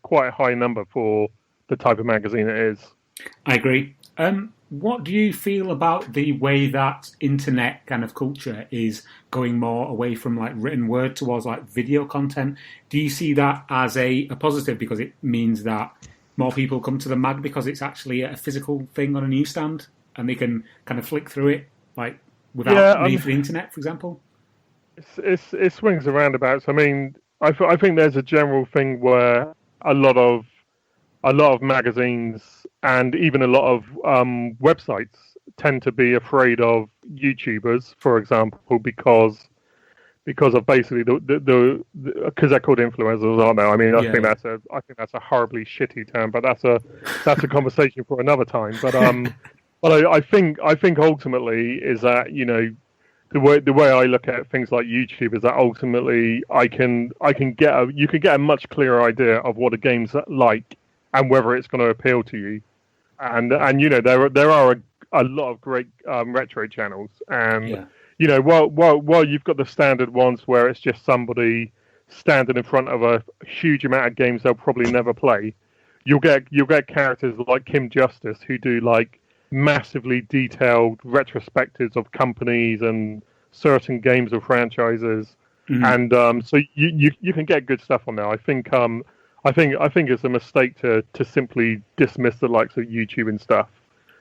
quite a high number for the type of magazine it is. I agree. What do you feel about the way that internet kind of culture is going more away from written word towards video content? Do you see that as a positive, because it means that more people come to the mag because it's actually a physical thing on a newsstand and they can kind of flick through it without need for the internet, for example? It swings and roundabouts. I mean, I think there's a general thing where a lot of magazines and even a lot of websites tend to be afraid of YouTubers, for example, because of basically because they're called influencers, aren't they? I mean, I think that's a horribly shitty term, but that's a conversation for another time. But I think ultimately is that, you know, the way I look at things like YouTube is that ultimately you can get a much clearer idea of what a game's like and whether it's going to appeal to you. And you know, there are a lot of great retro channels, and you know, while you've got the standard ones where it's just somebody standing in front of a huge amount of games they'll probably never play, you'll get characters like Kim Justice who do like massively detailed retrospectives of companies and certain games or franchises, and so you can get good stuff on there. I think it's a mistake to simply dismiss the likes of YouTube and stuff.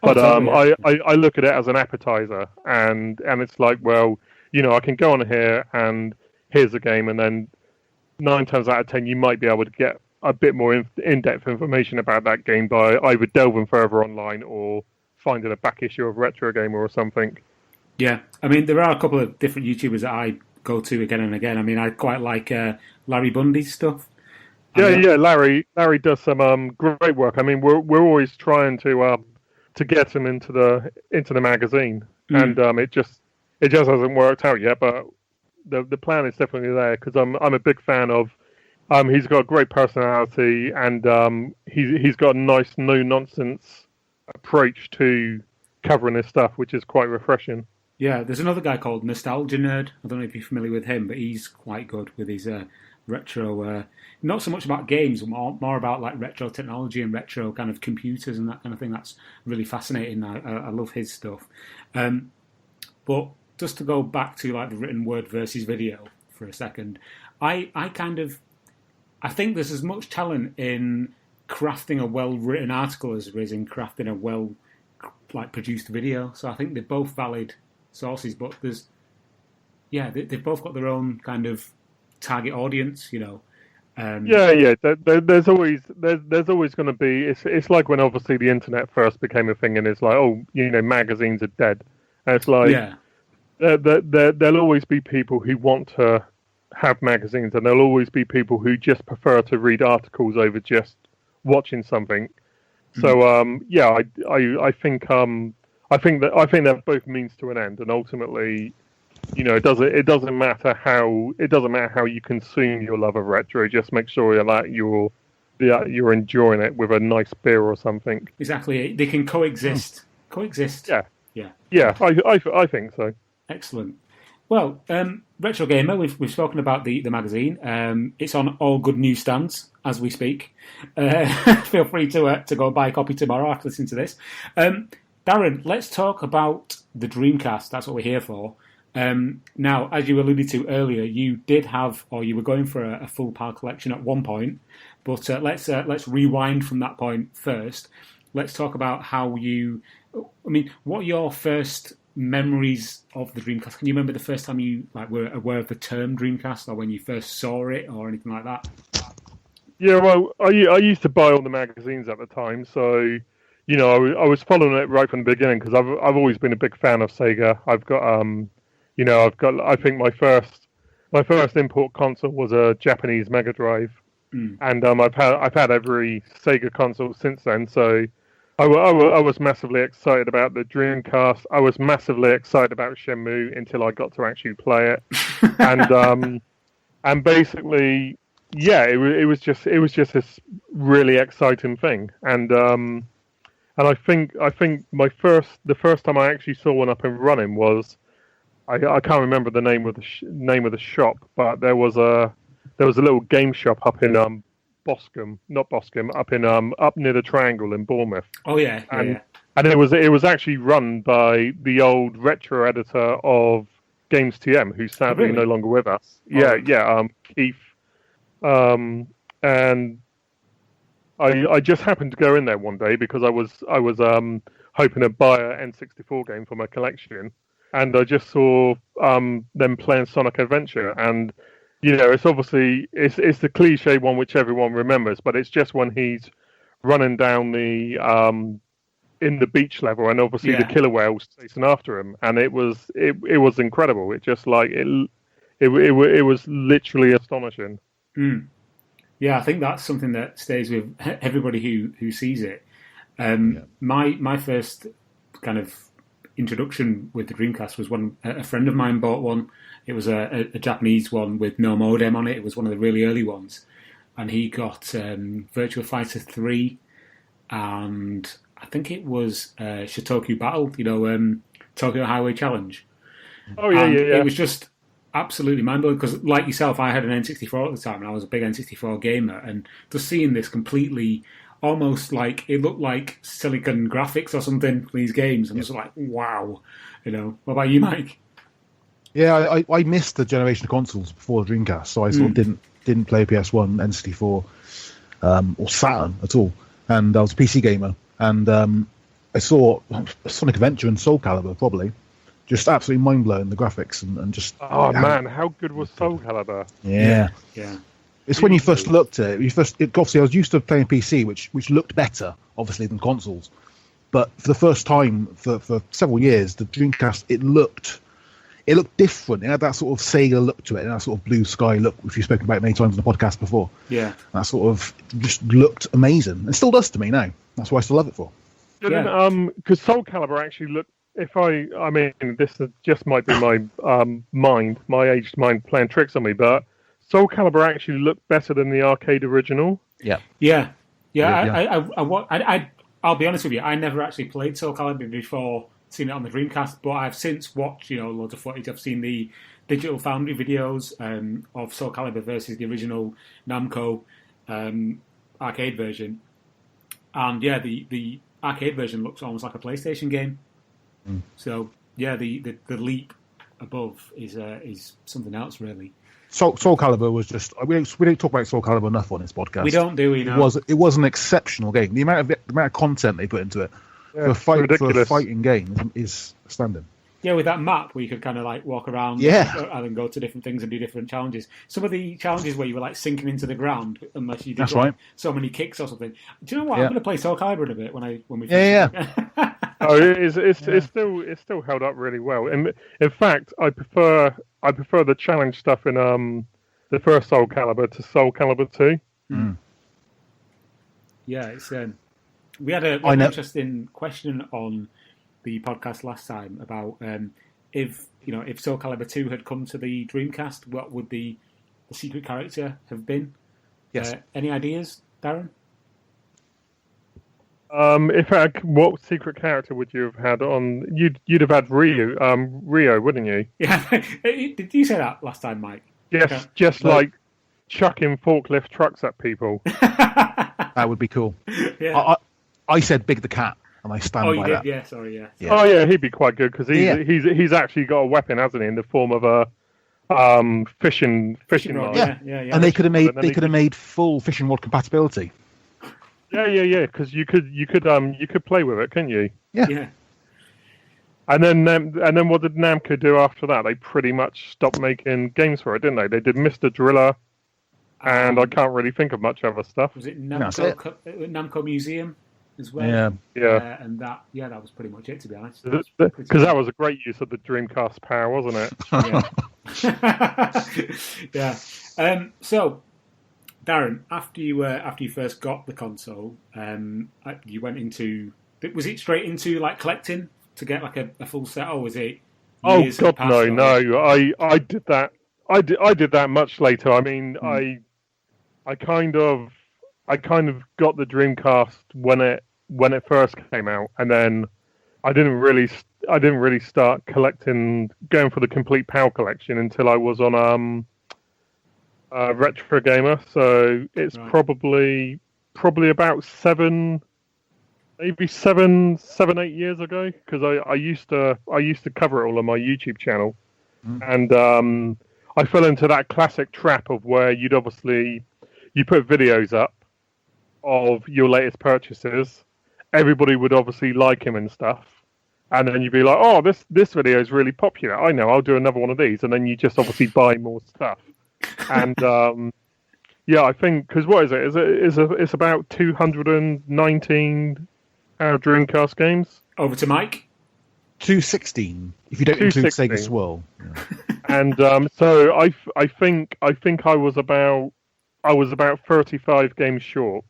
But I look at it as an appetizer, and it's like, well, you know, I can go on here and here's a game, and then 9 times out of 10 you might be able to get a bit more in-depth information about that game by either delving further online or finding a back issue of Retro Gamer or something. Yeah, I mean, there are a couple of different YouTubers that I go to again and again. I mean, I quite like Larry Bundy's stuff. Yeah, Larry does some great work. I mean, we're always trying to get him into the magazine, and it just hasn't worked out yet. But the plan is definitely there, because I'm a big fan of. He's got a great personality, and he's got a nice no nonsense approach to covering his stuff, which is quite refreshing. Yeah, there's another guy called Nostalgia Nerd. I don't know if you're familiar with him, but he's quite good with his retro. Not so much about games, but more about like retro technology and retro kind of computers and that kind of thing. That's really fascinating. I love his stuff. But just to go back to like the written word versus video for a second, I think there's as much talent in crafting a well-written article as there is in crafting a well produced video. So I think they're both valid sources, but they've both got their own kind of target audience, you know. There's always going to be. It's like when obviously the internet first became a thing, and it's like, oh, you know, magazines are dead. And it's like, there'll always be people who want to have magazines, and there'll always be people who just prefer to read articles over just watching something. So I think that both means to an end, and ultimately, you know, it doesn't matter how you consume your love of retro. Just make sure that you're enjoying it with a nice beer or something. Exactly, they can coexist. Yeah. I think so. Excellent. Well, Retro Gamer, we've spoken about the magazine. It's on all good newsstands as we speak. Feel free to go buy a copy tomorrow after listening to this. Darren, let's talk about the Dreamcast. That's what we're here for. Now, as you alluded to earlier, you did have, or you were going for a full PAL collection at one point. But let's rewind from that point first. Let's talk about how what are your first memories of the Dreamcast? Can you remember the first time you were aware of the term Dreamcast, or when you first saw it, or anything like that? Yeah, well, I used to buy all the magazines at the time, so you know, I was following it right from the beginning, because I've always been a big fan of Sega. I think my first import console was a Japanese Mega Drive, and I've had every Sega console since then. So I was massively excited about the Dreamcast. I was massively excited about Shenmue until I got to actually play it, and basically, yeah, it was just this really exciting thing, and I think the first time I actually saw one up and running was, I can't remember the name of the shop, but there was a little game shop up in up near the Triangle in Bournemouth. Oh yeah, and it was actually run by the old retro editor of Games TM, who's sadly no longer with us. Keith. And I just happened to go in there one day because I was hoping to buy an N64 game for my collection. and I just saw them playing Sonic Adventure, and it's obviously it's the cliche one which everyone remembers, but it's just when he's running down the in the beach level, and obviously the killer whale's chasing after him, and it was incredible. It just like it was literally astonishing. Mm. Yeah, I think that's something that stays with everybody who sees it. My first kind of introduction with the Dreamcast was when a friend of mine bought one. It was a Japanese one with no modem on it. It was one of the really early ones, and he got Virtua Fighter 3, and I think it was Shotoku Battle. Tokyo Highway Challenge. Oh yeah. It was just absolutely mind-blowing because, like yourself, I had an N64 at the time, and I was a big N64 gamer, and just seeing this completely, almost like it looked like silicon graphics or something for these games. I'm just like, wow. What about you, Mike? Yeah, I missed the generation of consoles before the Dreamcast, so I sort of didn't play PS1, N64, or Saturn at all. And I was a PC gamer, and I saw Sonic Adventure and Soul Calibur probably. Just absolutely mind-blowing, the graphics and just... Oh, man, how good was Soul Calibur? Yeah. It's when you first looked at it. Obviously, I was used to playing PC, which looked better, obviously, than consoles. But for the first time, for several years, the Dreamcast, it looked different. It had that sort of Sega look to it, and that sort of blue sky look, which we've spoken about many times in the podcast before. Yeah. And that sort of just looked amazing. It still does to me now. That's why I still love it for. Because Soul Calibur actually looked... I mean, this just might be my my aged mind playing tricks on me, but Soul Calibur actually looked better than the arcade original. Yeah. I'll be honest with you, I never actually played Soul Calibur before seeing it on the Dreamcast, but I've since watched loads of footage. I've seen the Digital Foundry videos of Soul Calibur versus the original Namco arcade version, and the arcade version looks almost like a PlayStation game. So the leap above is something else, really. Soul Calibur was just we don't talk about Soul Calibur enough on this podcast. We don't, do we? It was an exceptional game. The amount of content they put into it for a fighting game is astounding. Yeah, with that map where you could kind of like walk around, and then go to different things and do different challenges. Some of the challenges where you were like sinking into the ground unless you did so many kicks or something. Do you know what? I'm going to play Soul Calibur in a bit when we finish. Oh, it's still held up really well. In fact, I prefer the challenge stuff in the first Soul Calibur to Soul Calibur 2. Yeah, it's we had an interesting question on the podcast last time about if Soul Calibur 2 had come to the Dreamcast, what would the secret character have been? Yes. Any ideas, Darren? What secret character would you have had on? You'd have had Rio, wouldn't you? Yeah. Did you say that last time, Mike? Yes, just like chucking forklift trucks at people. That would be cool. Yeah. I said Big the Cat, and I stand by that. Yeah, sorry, yeah. Oh yeah, he'd be quite good because he's actually got a weapon, hasn't he, in the form of a fishing rod. Yeah. And they could have made full fishing rod compatibility. Yeah. Because you could play with it, couldn't you? Yeah. And then what did Namco do after that? They pretty much stopped making games for it, didn't they? They did Mr. Driller, and I can't really think of much other stuff. Was it Namco Museum as well? Yeah. And that was pretty much it, to be honest. Because that was a great use of the Dreamcast power, wasn't it? Yeah. So, Darren, after you first got the console, you went into... Was it straight into like collecting to get like a full set, or was it? Oh God, no! I did that. I did that much later. I mean, I kind of got the Dreamcast when it first came out, and then I didn't really start collecting, going for the complete PAL collection until I was on Retro Gamer. So it's probably about 7, 8 years ago, because I used to cover it all on my YouTube channel, and I fell into that classic trap of where you put videos up of your latest purchases. Everybody would obviously like him and stuff, And then you'd be like, oh, this video is really popular. I know, I'll do another one of these. And then you just obviously buy more stuff. And yeah, I think, because what is it? It's about 219 Dreamcast games. Over to Mike. 216, if you don't include 216. Sega Swirl. Yeah. And so I think I was about 35 games short.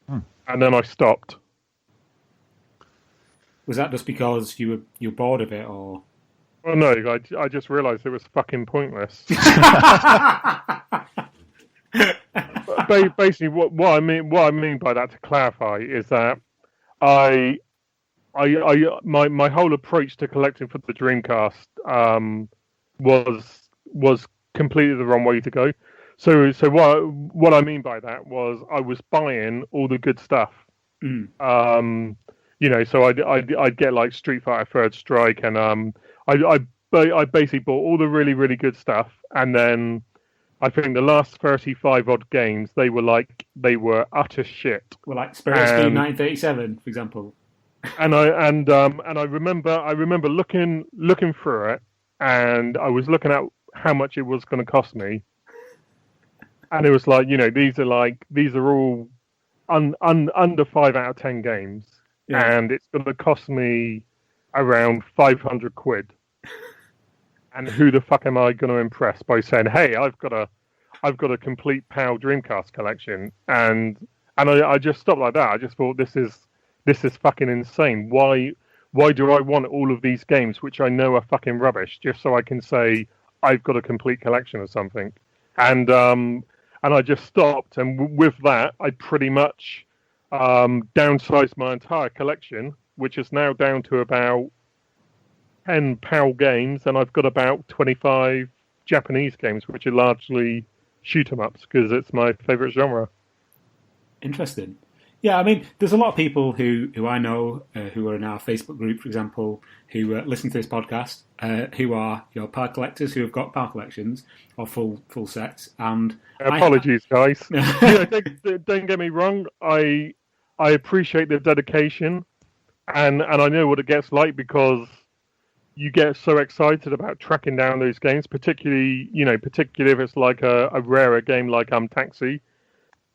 And then I stopped. Was that just because you were bored of it, or? Well, no, I just realised it was fucking pointless. Basically, what I mean by that, to clarify, is that my whole approach to collecting for the Dreamcast was completely the wrong way to go. So what I mean by that was I was buying all the good stuff. You know, so I'd get like Street Fighter Third Strike, and I basically bought all the really, really good stuff, and then I think the last 35 odd games they were utter shit. Well, like Spirit Scheme 1937, for example. And I remember looking through it, and I was looking at how much it was going to cost me, and it was like, you know, these are all under 5 out of 10 games. Yeah. And it's going to cost me around 500 quid. And who the fuck am I going to impress by saying, "Hey, I've got a complete PAL Dreamcast collection," and I just stopped like that. I just thought, this is fucking insane. Why do I want all of these games which I know are fucking rubbish just so I can say I've got a complete collection of something? And I just stopped, and with that, I pretty much downsized my entire collection, which is now down to about 10 PAL games, and I've got about 25 Japanese games, which are largely shoot-em-ups, because it's my favourite genre. Interesting. Yeah, I mean, there's a lot of people who I know who are in our Facebook group, for example, who listen to this podcast, who are, you know, PAL collectors, who have got PAL collections or full sets. And apologies, guys. Yeah, don't get me wrong. I appreciate the dedication, and I know what it gets like, because you get so excited about tracking down those games, particularly if it's like a rarer game like Taxi.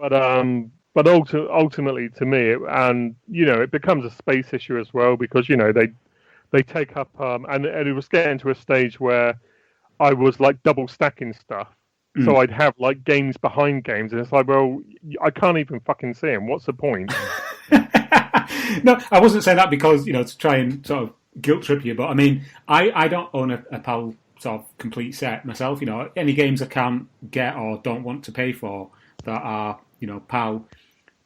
But ultimately, to me, it becomes a space issue as well, because, you know, they take up and it was getting to a stage where I was like double stacking stuff. So I'd have like games behind games, and it's like, well, I can't even fucking see them. What's the point? No, I wasn't saying that because, you know, to try and sort of guilt trip you, but I mean, I don't own a PAL sort of complete set myself. You know, any games I can't get or don't want to pay for that are, you know, PAL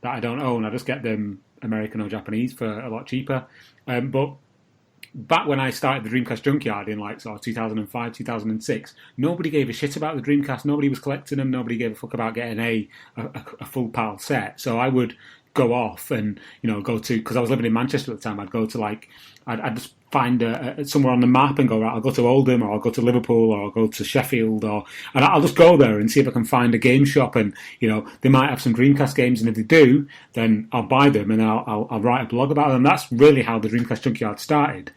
that I don't own, I just get them American or Japanese for a lot cheaper. But back when I started the Dreamcast Junkyard in like sort of 2005, 2006, nobody gave a shit about the Dreamcast. Nobody was collecting them. Nobody gave a fuck about getting a full PAL set. So I would go off and, you know, go to, because I was living in Manchester at the time, I'd go to like, I'd just find somewhere on the map and go, right, I'll go to Oldham, or I'll go to Liverpool, or I'll go to Sheffield, and I'll just go there and see if I can find a game shop, and, you know, they might have some Dreamcast games, and if they do, then I'll buy them and I'll write a blog about them. That's really how the Dreamcast Junkyard started.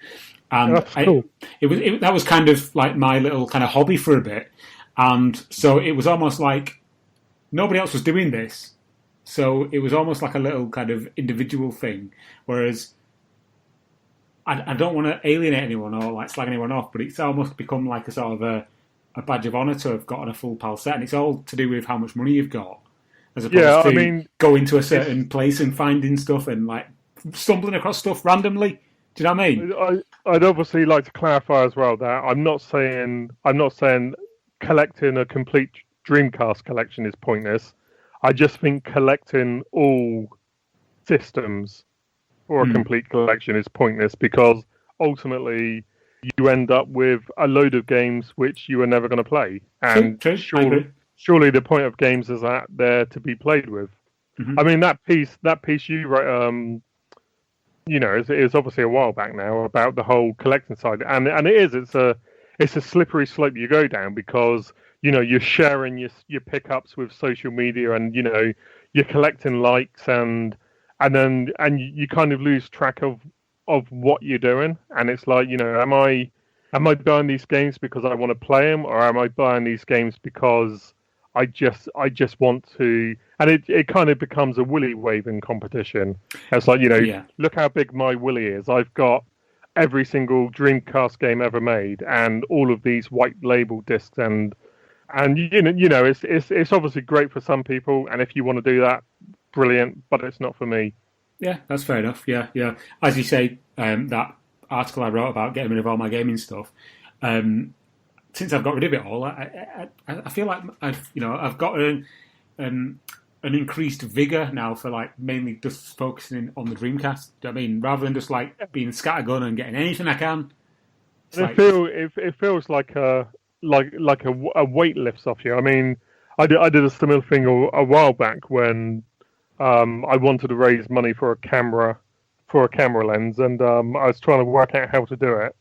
And that's cool. That was kind of like my little kind of hobby for a bit, and so it was almost like nobody else was doing this, so it was almost like a little kind of individual thing, whereas I don't want to alienate anyone or like slag anyone off, but it's almost become like a sort of a badge of honour to have gotten a full PAL set, and it's all to do with how much money you've got, as opposed to going to a certain place and finding stuff and like stumbling across stuff randomly. Do you know what I mean? I'd obviously like to clarify as well that I'm not saying collecting a complete Dreamcast collection is pointless. I just think collecting all systems for a complete collection is pointless, because ultimately you end up with a load of games which you are never going to play. And surely the point of games is that they're to be played with. Mm-hmm. I mean, that piece you wrote, you know, it's obviously a while back now, about the whole collecting side, and it's a slippery slope you go down, because, you know, you're sharing your pickups with social media, and, you know, you're collecting likes, and you kind of lose track of what you're doing, and it's like, am I buying these games because I want to play them, or am I buying these games because I just want to? And it kind of becomes a willy waving competition. It's like, look how big my willy is. I've got every single Dreamcast game ever made, and all of these white label discs, and it's obviously great for some people, and if you want to do that, brilliant, but it's not for me. Yeah, that's fair enough. Yeah. As you say, that article I wrote about getting rid of all my gaming stuff. Since I've got rid of it all, I feel like I've got an increased vigor now for like mainly just focusing on the Dreamcast. I mean, rather than just like being scattergun and getting anything I can. It feels like a weight lifts off you. I mean, I did a similar thing a while back when I wanted to raise money for a camera lens, and I was trying to work out how to do it.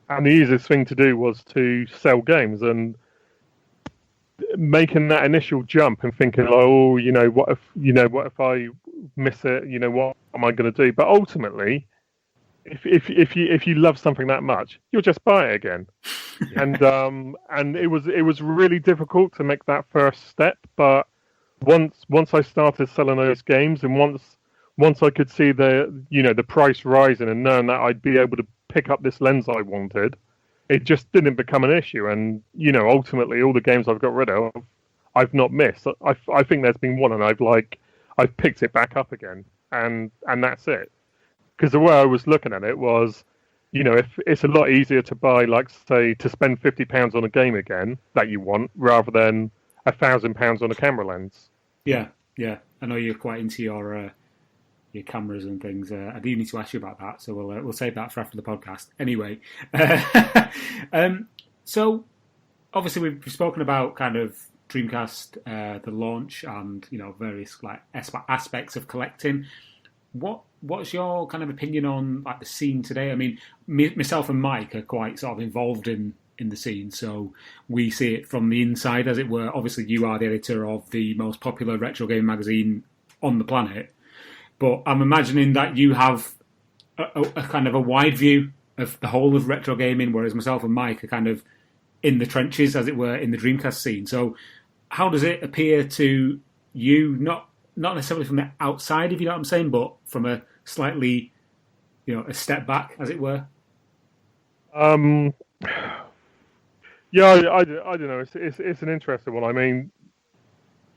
And the easiest thing to do was to sell games, and making that initial jump and thinking, what if I miss it? What am I going to do? But ultimately, if you love something that much, you'll just buy it again. And it was really difficult to make that first step, but once I started selling those games, and once I could see the price rising and knowing that I'd be able to pick up this lens I wanted, it just didn't become an issue. And ultimately, all the games I've got rid of, I've not missed. I think there's been one, and I've picked it back up again, and that's it. Because the way I was looking at it was, if it's a lot easier to buy, like say, to spend £50 on a game again that you want, rather than £1,000 on a camera lens. Yeah. I know you're quite into your cameras and things. I do need to ask you about that, so we'll save that for after the podcast. Anyway, so obviously we've spoken about kind of Dreamcast, the launch, and various like aspects of collecting. What's your kind of opinion on like the scene today? I mean, myself and Mike are quite sort of involved in the scene, so we see it from the inside, as it were. Obviously, you are the editor of the most popular retro game magazine on the planet, but I'm imagining that you have a kind of a wide view of the whole of retro gaming, whereas myself and Mike are kind of in the trenches, as it were, in the Dreamcast scene. So how does it appear to you, not necessarily from the outside, if you know what I'm saying, but from a slightly, a step back, as it were? Yeah, I don't know. It's an interesting one. I mean,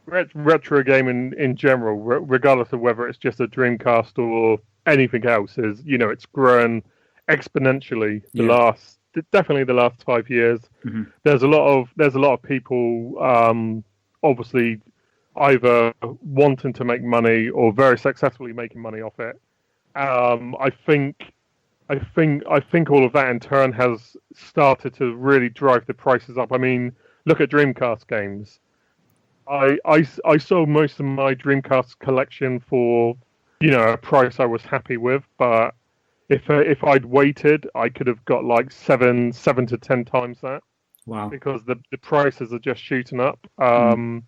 retro gaming in general, regardless of whether it's just a Dreamcast or anything else, is it's grown exponentially definitely the last 5 years. Mm-hmm. There's a lot of people obviously either wanting to make money or very successfully making money off it. I think all of that in turn has started to really drive the prices up. I mean, look at Dreamcast games. I sold most of my Dreamcast collection for a price I was happy with, but if I'd waited, I could have got like 7 to 10 times that. Wow! Because the prices are just shooting up. So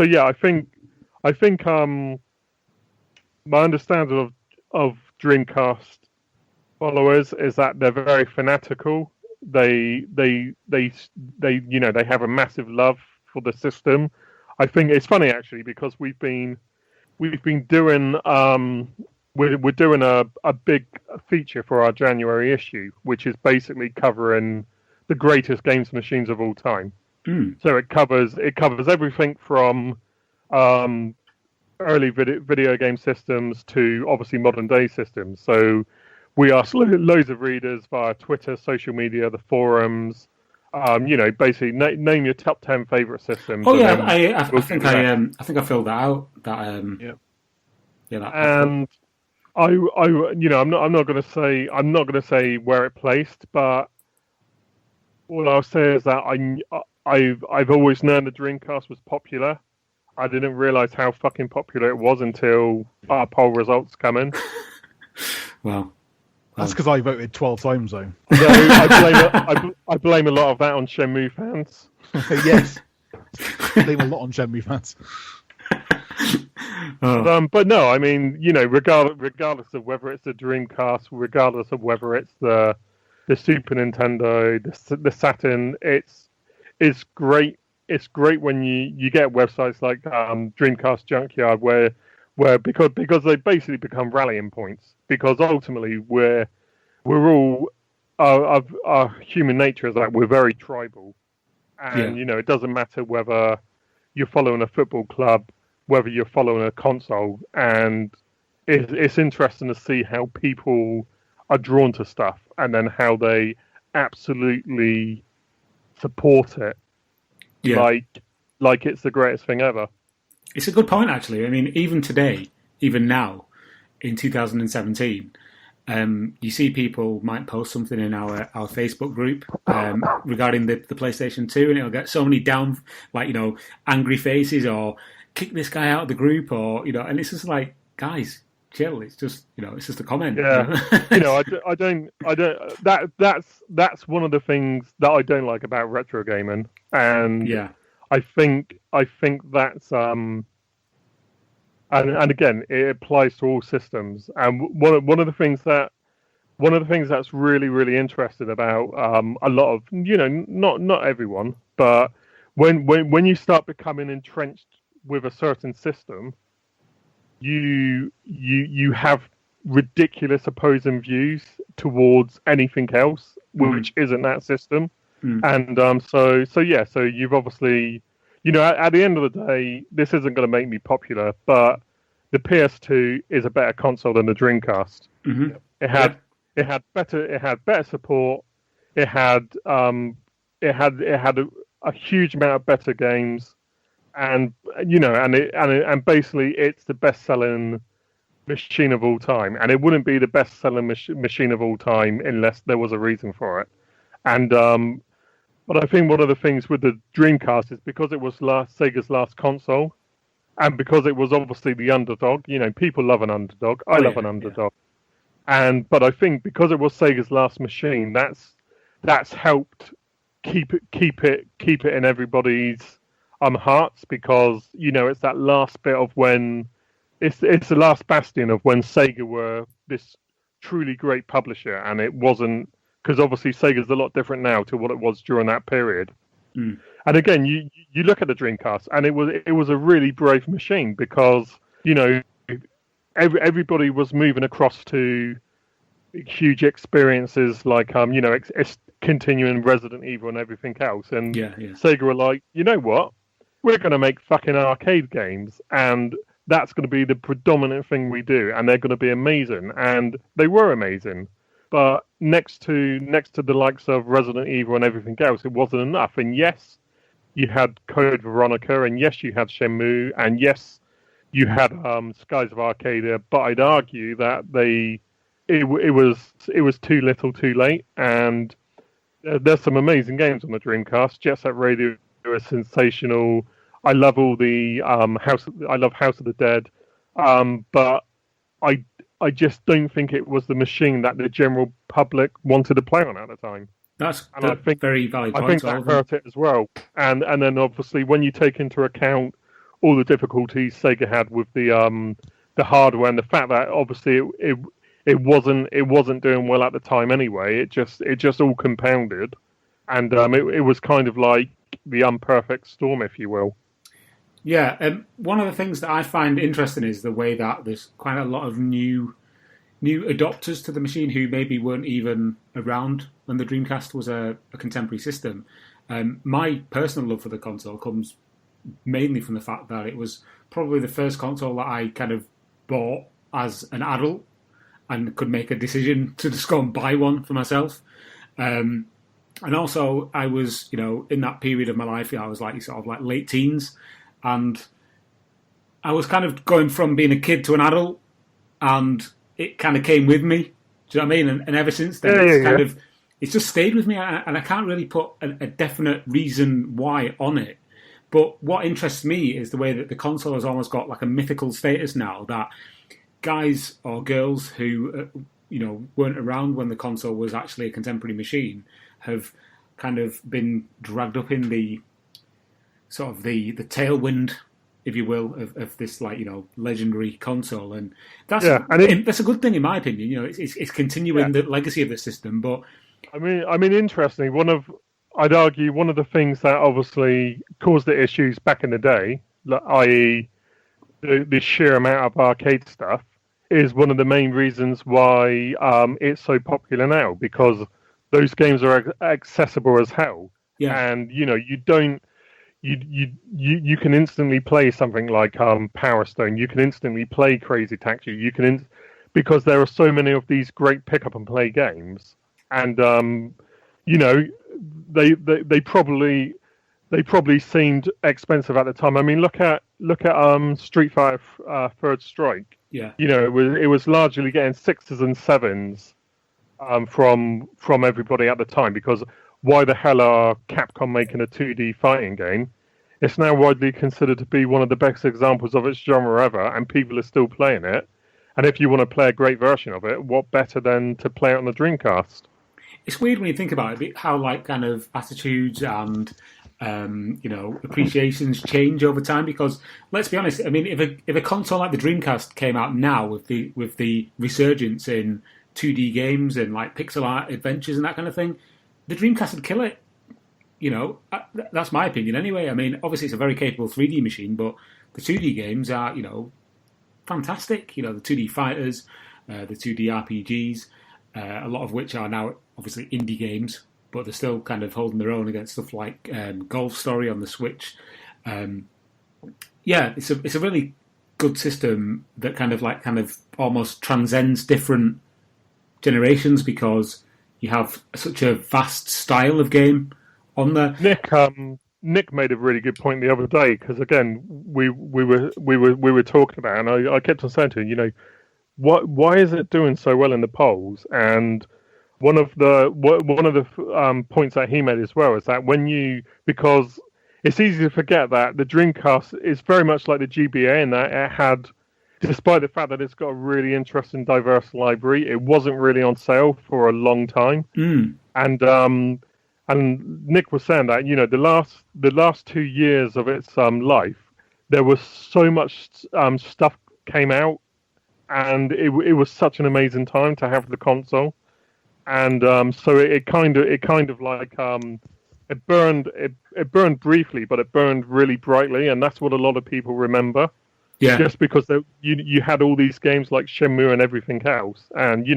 yeah, I think my understanding of Dreamcast followers is that they're very fanatical. They have a massive love for the system. I think it's funny actually, because we've been doing we're doing a big feature for our January issue, which is basically covering the greatest games machines of all time. So it covers everything from early video game systems to obviously modern day systems. So we ask loads of readers via Twitter, social media, the forums. Basically name your top 10 favorite systems. Oh yeah, I think I filled that out. I'm not going to say where it placed, but all I'll say is that I've always known the Dreamcast was popular. I didn't realise how fucking popular it was until our poll results come in. Wow. That's because I voted 12 times, though. So I blame a lot of that on Shenmue fans. Yes. I blame a lot on Shenmue fans. But no, I mean, regardless of whether it's the Dreamcast, regardless of whether it's the Super Nintendo, the Saturn, it's great. It's great when you get websites like Dreamcast Junkyard where because they basically become rallying points, because ultimately we're all our human nature is that we're very tribal, and it doesn't matter whether you're following a football club, whether you're following a console, and it's interesting to see how people are drawn to stuff and then how they absolutely support it, like it's the greatest thing ever. It's a good point, actually. I mean, even today, even now, in 2017, you see people might post something in our Facebook group regarding the PlayStation 2, and it'll get so many down, angry faces, or kick this guy out of the group, or, and it's just like, guys, chill. It's just, it's just a comment. Yeah. I don't, that's one of the things that I don't like about retro gaming. And I think that's, and again, it applies to all systems. And one of the things that's really, really interesting about a lot of, not everyone, but when you start becoming entrenched with a certain system, you have ridiculous opposing views towards anything else which isn't that system. And so you've obviously, at the end of the day, this isn't going to make me popular, but the PS2 is a better console than the Dreamcast. It had better support. It had a huge amount of better games, and and basically it's the best-selling machine of all time, and it wouldn't be the best-selling machine of all time unless there was a reason for it. And but I think one of the things with the Dreamcast is because it was Sega's last console, and because it was obviously the underdog. People love an underdog. I love an underdog. But I think because it was Sega's last machine, that's helped keep it in everybody's hearts, because it's that last bit of when it's the last bastion of when Sega were this truly great publisher, and it wasn't, because obviously Sega's a lot different now to what it was during that period. And again, you look at the Dreamcast, and it was a really brave machine, because everybody was moving across to huge experiences like continuing Resident Evil and everything else, and Sega were like, you know what, we're going to make fucking arcade games, and that's going to be the predominant thing we do, and they're going to be amazing, and they were amazing. But next to the likes of Resident Evil and everything else, it wasn't enough. And yes, you had Code Veronica, and yes, you had Shenmue, and yes, you had Skies of Arcadia. But I'd argue that it was too little, too late. And there's some amazing games on the Dreamcast. Jet Set Radio is sensational. I love all the I love House of the Dead, but I just don't think it was the machine that the general public wanted to play on at the time. That's I think very valid point. I think that hurt it as well. And then obviously when you take into account all the difficulties Sega had with the hardware, and the fact that obviously it wasn't doing well at the time anyway, it just all compounded, and it was kind of like the imperfect storm, if you will. Yeah, one of the things that I find interesting is the way that there's quite a lot of new adopters to the machine who maybe weren't even around when the Dreamcast was a contemporary system. My personal love for the console comes mainly from the fact that it was probably the first console that I kind of bought as an adult and could make a decision to just go and buy one for myself. And also, I was, in that period of my life, I was like sort of like late teens, and I was kind of going from being a kid to an adult, and it kind of came with me. Do you know what I mean? And ever since then, it's just stayed with me, and I can't really put a definite reason why on it. But what interests me is the way that the console has almost got like a mythical status now, that guys or girls who weren't around when the console was actually a contemporary machine have kind of been dragged up in the sort of the tailwind, if you will, of this legendary console, and that's that's a good thing in my opinion. It's continuing the legacy of the system. But I mean, interestingly, I'd argue one of the things that obviously caused the issues back in the day, i.e., the sheer amount of arcade stuff, is one of the main reasons why it's so popular now, because those games are accessible as hell. Yeah. And you can instantly play something like Power Stone. You can instantly play Crazy Taxi. Because there are so many of these great pick up and play games, and they probably seemed expensive at the time. I mean, look at Street Fighter Third Strike. Yeah. It was largely getting 6s and 7s from everybody at the time, because why the hell are Capcom making a 2D fighting game? It's now widely considered to be one of the best examples of its genre ever, and people are still playing it. And if you want to play a great version of it, what better than to play it on the Dreamcast? It's weird when you think about it, how kind of attitudes and appreciations change over time. Because let's be honest, I mean, if a console like the Dreamcast came out now with the resurgence in 2D games and like pixel art adventures and that kind of thing, the Dreamcast would kill it. That's my opinion anyway. I mean, obviously it's a very capable 3D machine, but the 2D games are, fantastic. The 2D fighters, the 2D RPGs, a lot of which are now obviously indie games, but they're still kind of holding their own against stuff like Golf Story on the Switch. It's a really good system that kind of almost transcends different generations, because you have such a vast style of game on there. Nick made a really good point the other day, because again we were talking about, and I kept on saying to him, why is it doing so well in the polls? And one of the points that he made as well is that because it's easy to forget that the Dreamcast is very much like the GBA in that it had, despite the fact that it's got a really interesting, diverse library, it wasn't really on sale for a long time. And Nick was saying that the last 2 years of its life, there was so much stuff came out, and it was such an amazing time to have the console. And so it burned briefly, but it burned really brightly, and that's what a lot of people remember. Yeah. Just because you had all these games like Shenmue and everything else, and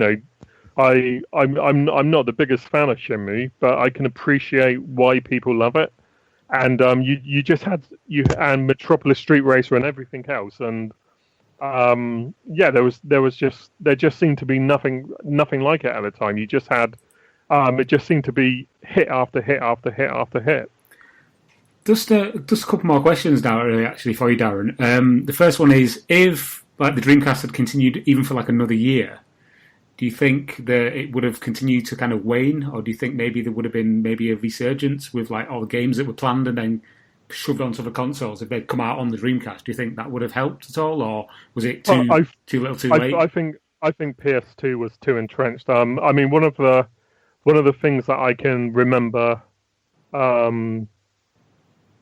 I'm not the biggest fan of Shenmue, but I can appreciate why people love it. And you had Metropolis Street Racer and everything else, and there just seemed to be nothing like it at the time. You just had it just seemed to be hit after hit after hit after hit. Just a couple more questions now, actually, for you, Darren. The first one is, if the Dreamcast had continued even for another year, do you think that it would have continued to kind of wane, or do you think maybe there would have been a resurgence with all the games that were planned and then shoved onto the consoles if they'd come out on the Dreamcast? Do you think that would have helped at all, or was it too little, too late? I think PS2 was too entrenched. I mean, one of the things that I can remember, I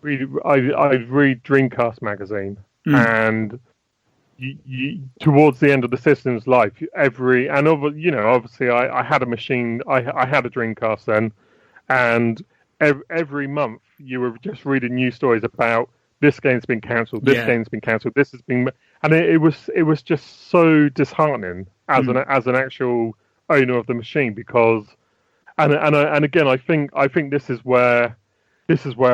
read Dreamcast magazine, and towards the end of the system's life, obviously I had a machine, I had a Dreamcast then, and every month you were just reading news stories about this game's been cancelled, this game's been cancelled, this has been, and it was just so disheartening as an actual owner of the machine, because and again I think this is where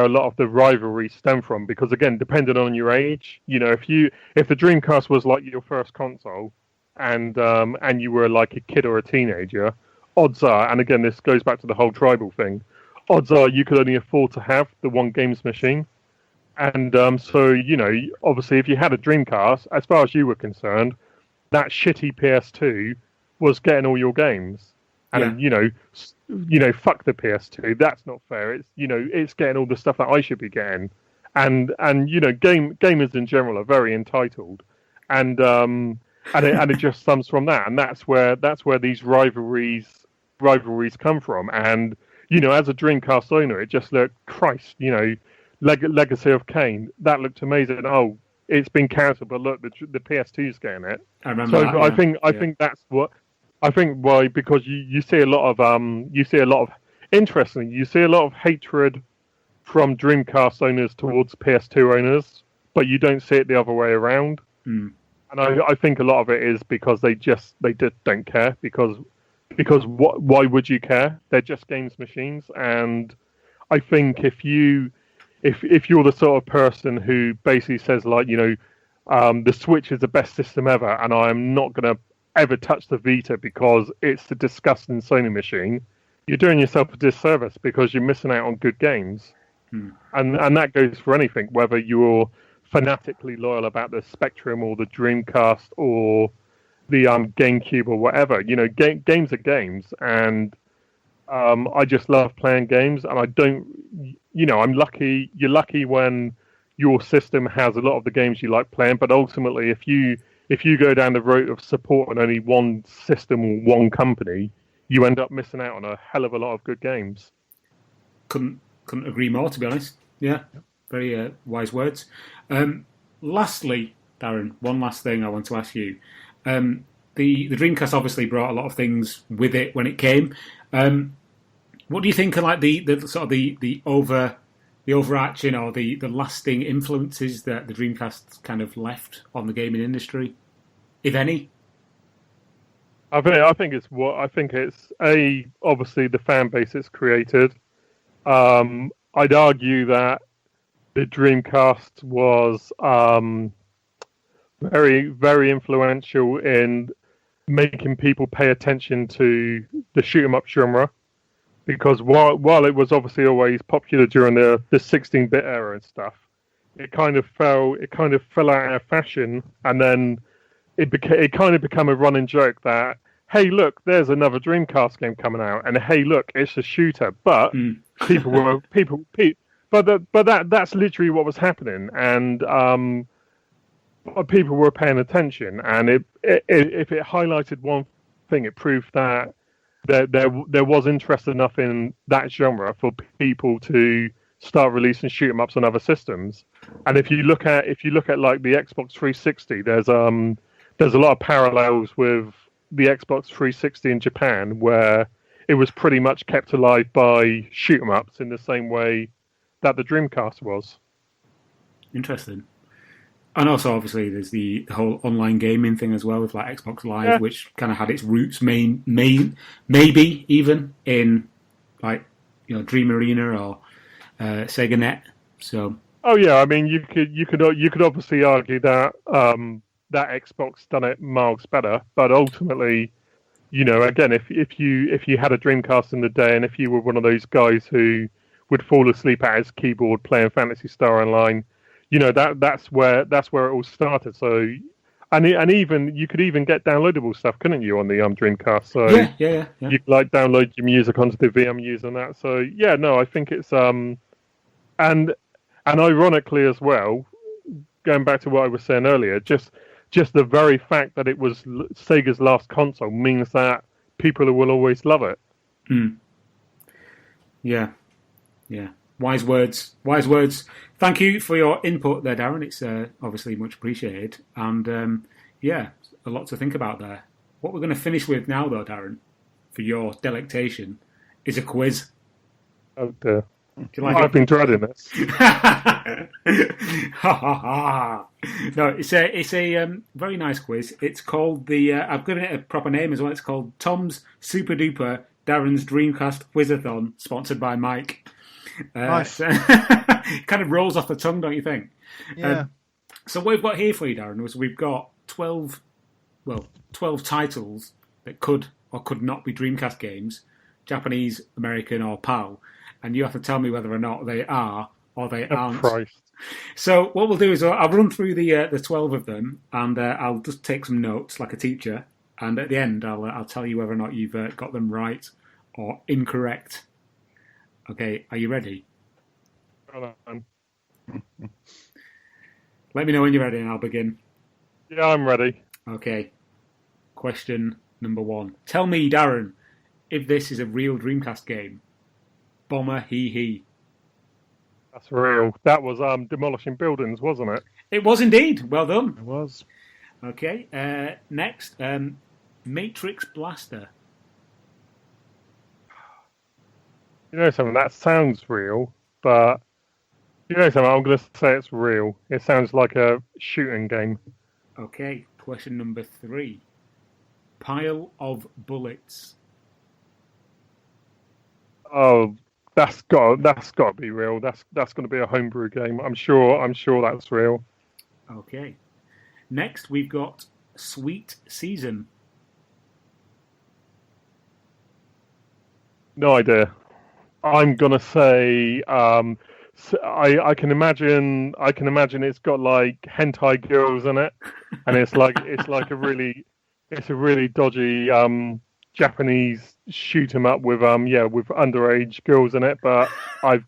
a lot of the rivalry stem from, because again, depending on your age, if the Dreamcast was like your first console, and you were like a kid or a teenager, odds are, and again this goes back to the whole tribal thing, odds are you could only afford to have the one games machine, and so obviously if you had a Dreamcast, as far as you were concerned, that shitty PS2 was getting all your games. And fuck the PS2. That's not fair. It's it's getting all the stuff that I should be getting, and gamers in general are very entitled, and it just stems from that, and that's where these rivalries come from. And as a Dreamcast owner, it just looked, Christ, Legacy of Kain, that looked amazing. Oh, it's been cancelled, but look, the PS2's getting it. I remember. So that, I think that's what I think why, because you see a lot of interestingly, you see a lot of hatred from Dreamcast owners towards PS2 owners, but you don't see it the other way around. Mm. And I think a lot of it is because they just don't care, because why would you care? They're just games machines. And I think if you're the sort of person who basically says, like, the Switch is the best system ever, and I am not going to ever touch the Vita because it's a disgusting Sony machine, you're doing yourself a disservice, because you're missing out on good games. And that goes for anything, whether you're fanatically loyal about the Spectrum or the Dreamcast or the GameCube or whatever. Games are games, and I just love playing games, and I don't, I'm lucky. You're lucky when your system has a lot of the games you like playing, but ultimately, if you go down the route of supporting only one system or one company, you end up missing out on a hell of a lot of good games. Couldn't agree more, to be honest. Yeah, very wise words. Lastly, Darren, one last thing I want to ask you. The Dreamcast obviously brought a lot of things with it when it came. What do you think are like the sort of the overarching or the lasting influences that the Dreamcast kind of left on the gaming industry, if any? I think it's obviously the fan base it's created. I'd argue that the Dreamcast was very, very influential in making people pay attention to the shoot 'em up genre, because while it was obviously always popular during the 16-bit era and stuff, it kind of fell out of fashion, and then it kind of became a running joke that, hey, look, there's another Dreamcast game coming out, and hey, look, it's a shooter. But that's literally what was happening, and people were paying attention, and if it highlighted one thing, it proved that there was interest enough in that genre for people to start releasing shoot 'em ups on other systems. And if you look at like the Xbox 360, there's a lot of parallels with the Xbox 360 in Japan, where it was pretty much kept alive by shoot 'em ups in the same way that the Dreamcast was. Interesting. And also, obviously, there's the whole online gaming thing as well, with like Xbox Live, which kind of had its roots maybe even in like Dream Arena or Sega Net. So. Oh yeah, I mean, you could obviously argue that that Xbox done it miles better, but ultimately, again, if you had a Dreamcast in the day, and if you were one of those guys who would fall asleep at his keyboard playing Phantasy Star Online, that's where it all started. So, and even you could even get downloadable stuff, couldn't you, on the Dreamcast? So yeah. You could like download your music onto the VMUs and that. So yeah, no, I think it's and ironically as well, going back to what I was saying earlier, just the very fact that it was Sega's last console means that people will always love it. Mm. Yeah. Wise words. Thank you for your input there, Darren. It's obviously much appreciated. And a lot to think about there. What we're going to finish with now, though, Darren, for your delectation, is a quiz. Oh, dear. Do you like I've been dreading this. No, it's a very nice quiz. It's called I've given it a proper name as well. It's called Tom's Super Duper Darren's Dreamcast Quizathon, sponsored by Mike. Nice. Kind of rolls off the tongue, don't you think? Yeah. So what we've got here for you, Darren, was we've got 12 titles that could or could not be Dreamcast games, Japanese, American, or PAL, and you have to tell me whether or not they are or they aren't. Christ. So what we'll do is I'll run through the 12 of them, and I'll just take some notes like a teacher, and at the end I'll tell you whether or not you've got them right or incorrect. Okay, are you ready? Hold on. Let me know when you're ready and I'll begin. Yeah, I'm ready. Okay. Question number 1. Tell me, Darren, if this is a real Dreamcast game. Bomber Hee Hee. That's real. That was demolishing buildings, wasn't it? It was indeed. Well done. It was. Okay. Next, Matrix Blaster. You know something, that sounds real, but you know something, I'm going to say it's real. It sounds like a shooting game. Okay. Question number 3. Pile of Bullets. Oh, that's got to be real. That's going to be a homebrew game. I'm sure that's real. Okay. Next, we've got Sweet Season. No idea. I'm gonna say I can imagine it's got like hentai girls in it, and it's a really dodgy Japanese shoot 'em up with with underage girls in it. But I'm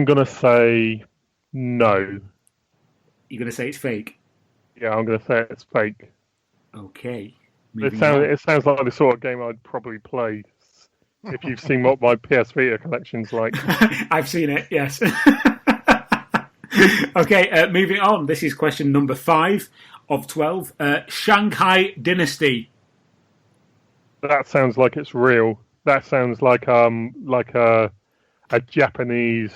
gonna say no. You're going to say it's fake? Yeah, I'm gonna say it's fake. Okay. It sounds like the sort of game I'd probably play if you've seen what my PS Vita collection's like. I've seen it, yes. Okay, moving on. This is question number 5 of 12. Shanghai Dynasty. That sounds like it's real. That sounds like a Japanese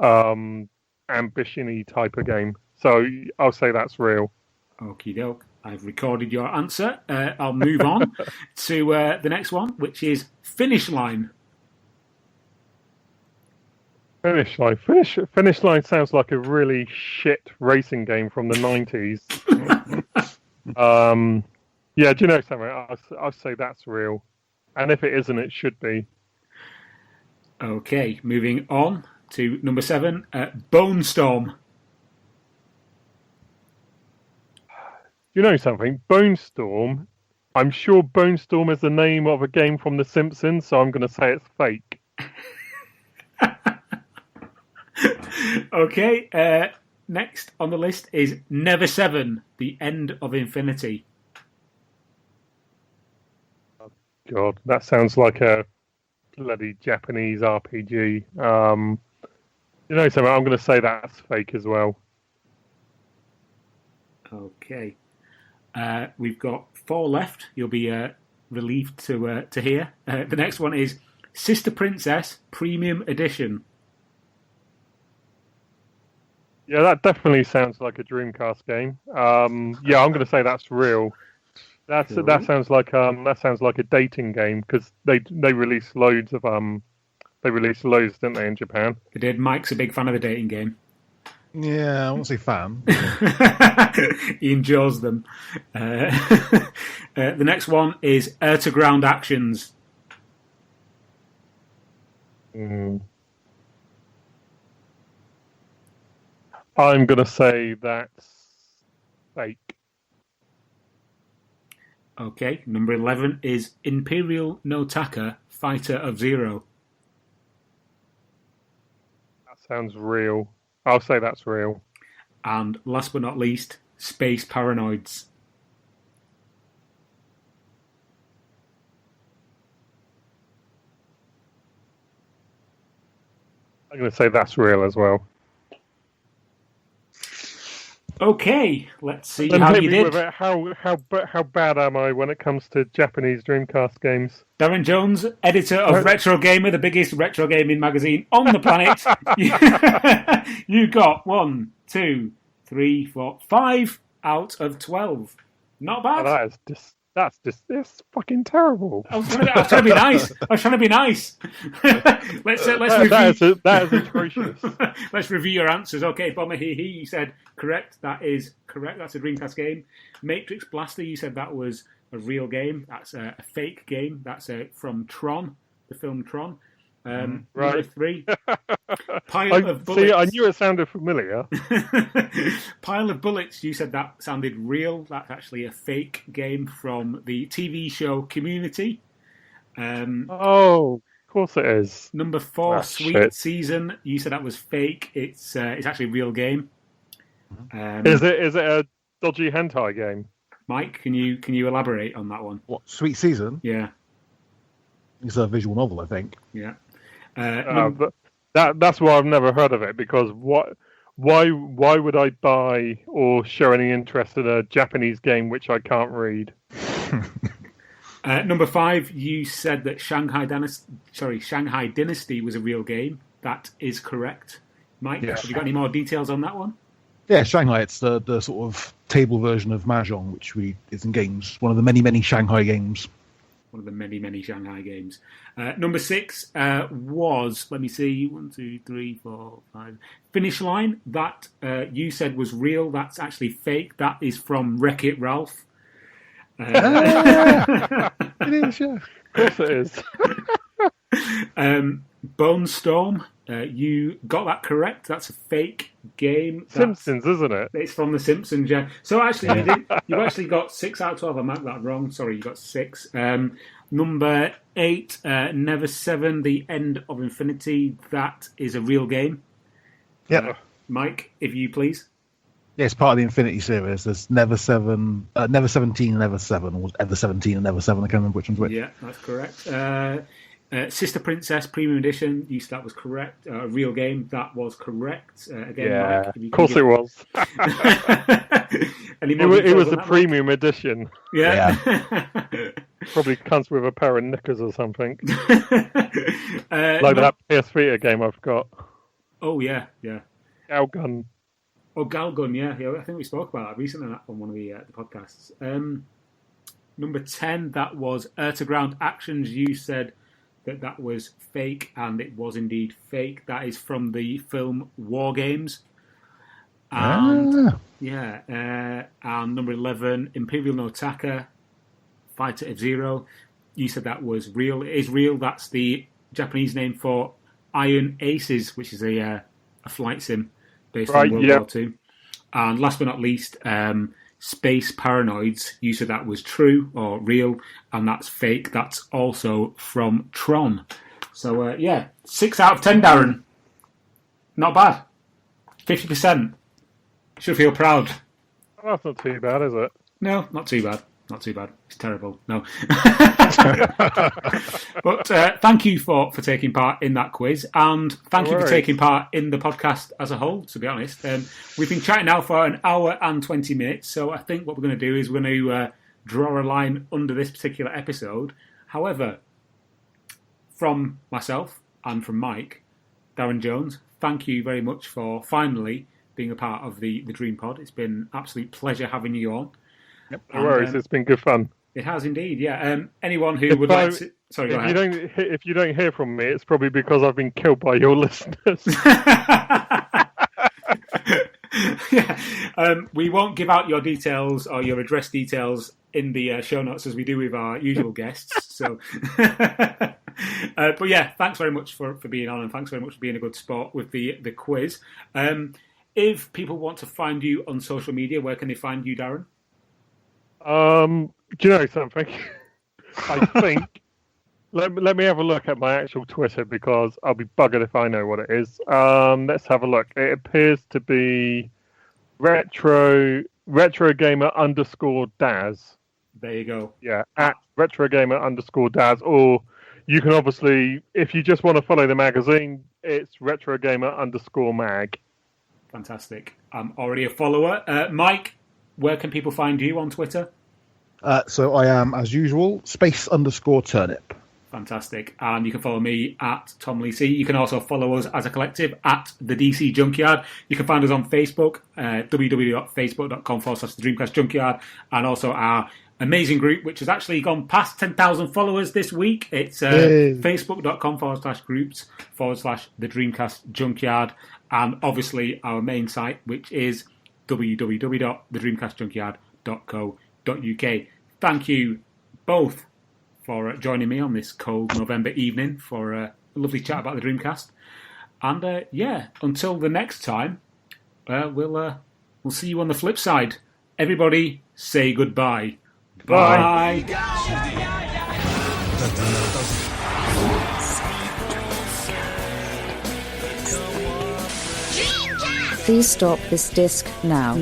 ambition-y type of game. So I'll say that's real. Okie doke. I've recorded your answer. I'll move on to the next one, which is Finish Line. Finish Line. Finish Line sounds like a really shit racing game from the 90s. Yeah, do you know something? I'll say that's real. And if it isn't, it should be. Okay, moving on to number 7, Bone Storm. You know something? Bone Storm. I'm sure Bone Storm is the name of a game from The Simpsons, so I'm going to say it's fake. Okay, next on the list is Never 7, The End of Infinity. Oh, God, that sounds like a bloody Japanese RPG. You know something? I'm going to say that's fake as well. Okay. We've got 4 left. You'll be relieved to hear. The next one is Sister Princess Premium Edition. Yeah, that definitely sounds like a Dreamcast game. Yeah, I'm going to say that's real. That sounds like a dating game because they released loads, didn't they, in Japan? They did. Mike's a big fan of the dating game. Yeah, I won't say fan. He enjoys them. The next one is Air to Ground Actions. I'm going to say that's fake. Okay, number 11 is Imperial Notaka Fighter of Zero. That sounds real. I'll say that's real. And last but not least, Space Paranoids. I'm going to say that's real as well. Okay, let's see how you did. How bad am I when it comes to Japanese Dreamcast games? Darran Jones, editor of Retro Gamer, the biggest retro gaming magazine on the planet. You got 1, 2, 3, 4, 5 out of 12. Not bad. Oh, that's fucking terrible. I was trying to be nice. Let's review. That is atrocious. Let's review your answers. Okay, Bomber he said correct. That is correct. That's a Dreamcast game. Matrix Blaster, you said that was a real game. That's a fake game. That's from Tron, the film Tron. Right. Number 3, Pile of Bullets. See, I knew it sounded familiar. Pile of Bullets, you said that sounded real. That's actually a fake game from the TV show Community. Oh, of course it is. Number 4, Sweet Season, you said that was fake. It's actually a real game. Is it a dodgy hentai game? Mike, can you elaborate on that one? What, Sweet Season? Yeah. It's a visual novel, I think. Yeah. That's why I've never heard of it, because why would I buy or show any interest in a Japanese game which I can't read? Number 5, you said that Shanghai Dynasty was a real game. That is correct. Mike, Yes. have you got any more details on that one? Yeah, Shanghai. It's the sort of table version of Mahjong, which is in games. One of the many Shanghai games. One of the many Shanghai games. Number 6 was, let me see, 1, 2, 3, 4, 5. Finish Line. That you said was real. That's actually fake. That is from Wreck-It Ralph. It is, yeah. Of course it is. Bone Storm. You got that correct. That's a fake game. Simpsons, isn't it? It's from The Simpsons, yeah. So actually, you actually got 6 out of 12. I marked that wrong. Sorry, you got 6. Number 8, Never 7, The End of Infinity. That is a real game. Yeah. Mike, if you please. Yeah, it's part of the Infinity series. There's Never 17, and Never 7, or Ever 17 and Never 7. I can't remember which one's which. Yeah, that's correct. Sister Princess Premium Edition. You said that was correct. A real game. That was correct. Again, Yeah, Mike, if you of course it was. Any more It details was on a that, premium edition. Mike? Yeah. Probably comes with a pair of knickers or something. Like That PS Vita game I've got. Oh yeah. Galgun. Oh, Galgun, yeah. I think we spoke about that recently on one of the podcasts. Number 10, that was Ground Actions. You said that was fake, and it was indeed fake. That is from the film War Games. And and number 11, Imperial Notaka, Fighter F-Zero. You said that was real. It is real. That's the Japanese name for Iron Aces, which is a flight sim based on World War II. And last but not least, Space Paranoids. You said that was true or real, and that's fake. That's also from Tron. So, 6 out of 10, Darren. Not bad. 50%. Should feel proud. Oh, that's not too bad, is it? No, not too bad. Not too bad. It's terrible. No. But thank you for taking part in that quiz, and thank you for taking part in the podcast as a whole, to be honest. We've been chatting now for an hour and 20 minutes, so I think what we're going to do is we're going to draw a line under this particular episode. However, from myself and from Mike, Darran Jones, thank you very much for finally being a part of the DreamPod. It's been an absolute pleasure having you on. Yep. No worries, it's been good fun. It has indeed, yeah. Anyone who would like to... Sorry, go ahead. If you don't hear from me, it's probably because I've been killed by your listeners. We won't give out your details or your address details in the show notes as we do with our usual guests. So, but yeah, thanks very much for being on, and thanks very much for being a good sport with the quiz. If people want to find you on social media, where can they find you, Darran? Do you know something? I think. Let me have a look at my actual Twitter, because I'll be buggered if I know what it is. Let's have a look. It appears to be retrogamer _ Daz. There you go. Yeah, at retrogamer _ Daz. Or you can obviously, if you just want to follow the magazine, it's retrogamer _ mag. Fantastic. I'm already a follower. Mike, where can people find you on Twitter? So I am, as usual, space _ turnip. Fantastic. And you can follow me at Tom Lee C. You can also follow us as a collective at the DC Junkyard. You can find us on Facebook, www.facebook.com/the Dreamcast Junkyard, and also our amazing group, which has actually gone past 10,000 followers this week. It's facebook.com/groups/the Dreamcast Junkyard, and obviously our main site, which is www.thedreamcastjunkyard.co.uk. Thank you both for joining me on this cold November evening for a lovely chat about the Dreamcast. And until the next time, we'll see you on the flip side. Everybody, say goodbye. Bye. Please stop this disc now.